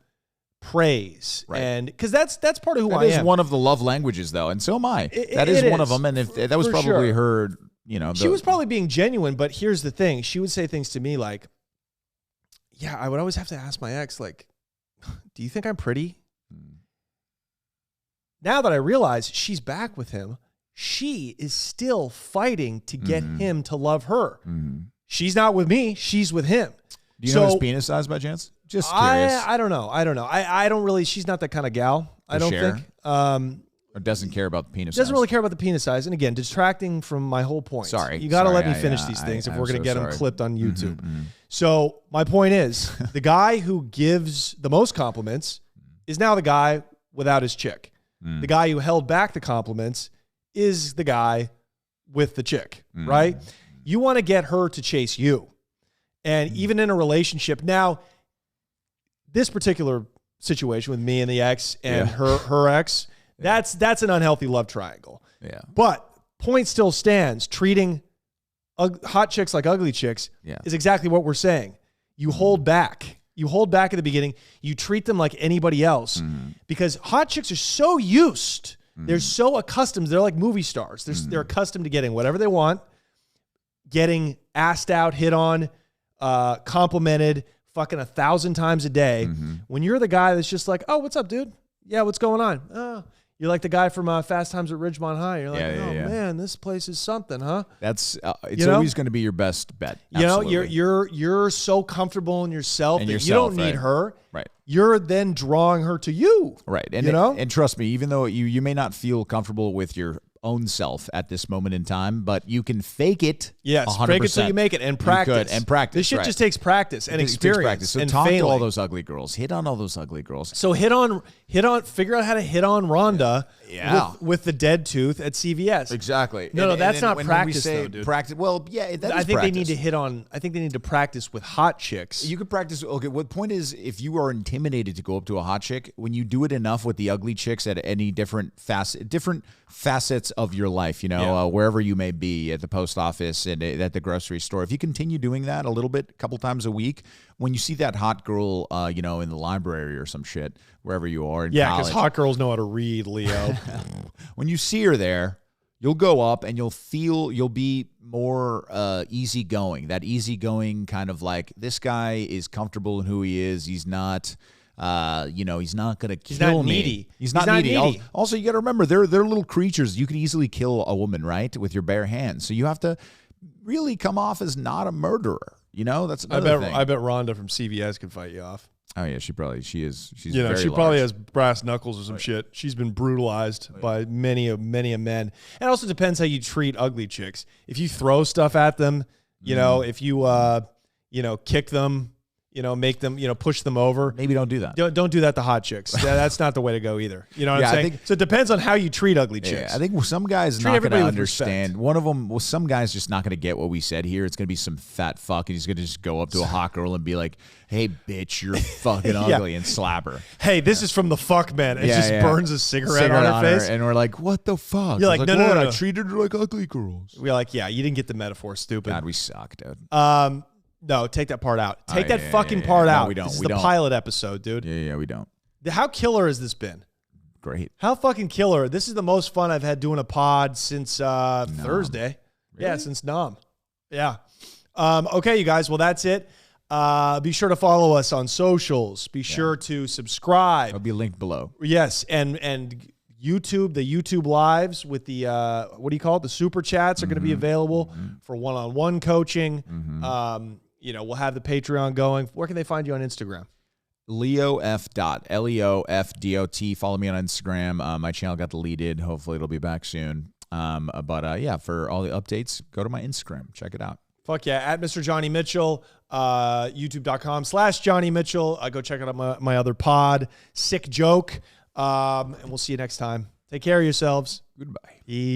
A: praise,
B: right.
A: And because that's part of who I am.
B: That is one of the love languages, though, and so am I. That is one of them, and if that was probably her,
A: she was probably being genuine. But here's the thing: she would say things to me like, "Yeah, I would always have to ask my ex, like, do you think I'm pretty?" Now that I realize she's back with him, she is still fighting to get him to love her. She's not with me; she's with him.
B: Do you know his penis size by chance? Just curious.
A: I don't know. I don't really. She's not that kind of gal. I don't think.
B: Or doesn't care about the penis size.
A: Doesn't really care about the penis size. And again, distracting from my whole point.
B: Sorry.
A: You got to let me finish these things if we're going to get them clipped on YouTube. So my point is, the guy who gives the most compliments is now the guy without his chick. The guy who held back the compliments is the guy with the chick, right? You want to get her to chase you. And even in a relationship, now, this particular situation with me and the ex and her ex, that's an unhealthy love triangle. Yeah. But point still stands. Treating hot chicks like ugly chicks is exactly what we're saying. You hold back. You hold back at the beginning. You treat them like anybody else because hot chicks are so used. They're so accustomed. They're like movie stars. They're accustomed to getting whatever they want, getting asked out, hit on, complimented fucking 1,000 times a day. When you're the guy that's just like, oh, what's up, dude? Yeah, what's going on? You're like the guy from Fast Times at Ridgemont High. You're like,
B: Yeah.
A: man, this place is something, huh?
B: That's it's always going to be your best bet. Absolutely.
A: You know, you're so comfortable in yourself that you don't need her.
B: Right.
A: You're then drawing her to you.
B: Right. And and trust me, even though you may not feel comfortable with your own self at this moment in time, but you can fake it.
A: Yes,
B: 100%.
A: fake it till you make it, and practice.
B: You could, and practice.
A: This shit just takes practice and experience.
B: So
A: and
B: talk
A: failing.
B: to all those ugly girls. Hit on all those ugly girls.
A: So figure out how to hit on Rhonda.
B: Yeah.
A: With the dead tooth at CVS.
B: Exactly.
A: No, that's not
B: when
A: practice,
B: we say
A: though, dude.
B: Practice. Well, yeah, that
A: I
B: is
A: think
B: practice.
A: they need to hit on. I think they need to practice with hot chicks.
B: You could practice. Okay, what point is if you are intimidated to go up to a hot chick, when you do it enough with the ugly chicks at any different facets of your life, wherever you may be, at the post office and at the grocery store, if you continue doing that a little bit, a couple times a week, when you see that hot girl, in the library or some shit, wherever you are in college.
A: Because hot girls know how to read, Leo.
B: When you see her there, you'll go up and you'll be more easygoing. That easygoing kind of like, this guy is comfortable in who he is. He's not, he's not gonna kill me.
A: Needy.
B: He's not needy. Also, you got to remember, they're little creatures. You could easily kill a woman, right, with your bare hands. So you have to really come off as not a murderer. That's another thing.
A: I bet Rhonda from CVS can fight you off.
B: Oh yeah, she is. She's
A: she
B: very
A: probably
B: large.
A: has brass knuckles or some shit. She's been brutalized by many a men. And it also depends how you treat ugly chicks. If you throw stuff at them, if you kick them, make them, push them over.
B: Maybe don't do that.
A: Don't do that to hot chicks. That's not the way to go either. You know what I'm saying? So it depends on how you treat ugly chicks.
B: Yeah, I think some guys not going to understand. One of them, some guy's just not going to get what we said here. It's going to be some fat fuck, and he's going to just go up to a hot girl and be like, "Hey, bitch, you're fucking ugly," and slap her.
A: Hey, this is from the fuck man. It just burns a cigarette on her face.
B: And we're like, what the fuck?
A: You're like, no.
B: I treated her like ugly girls.
A: We're like, yeah, you didn't get the metaphor, stupid.
B: God, we suck, dude.
A: No, take that part out. Take that fucking part out.
B: We don't.
A: This is the pilot episode, dude.
B: Yeah, we don't.
A: How killer has this been?
B: Great.
A: How fucking killer. This is the most fun I've had doing a pod since Thursday. Really? Yeah, since Nom. Yeah. Okay, you guys. Well, that's it. Be sure to follow us on socials. Be sure to subscribe.
B: It'll be linked below.
A: Yes, and YouTube, the YouTube lives with the what do you call it? The super chats are going to be available for one-on-one coaching. We'll have the Patreon going. Where can they find you on Instagram?
B: LeoF.Leofdot. Follow me on Instagram. My channel got deleted. Hopefully it'll be back soon. For all the updates, go to my Instagram. Check it out.
A: Fuck yeah. At Mr. Johnny Mitchell, youtube.com/Johnny Mitchell. Go check out my other pod, Sick Joke. And we'll see you next time. Take care of yourselves.
B: Goodbye.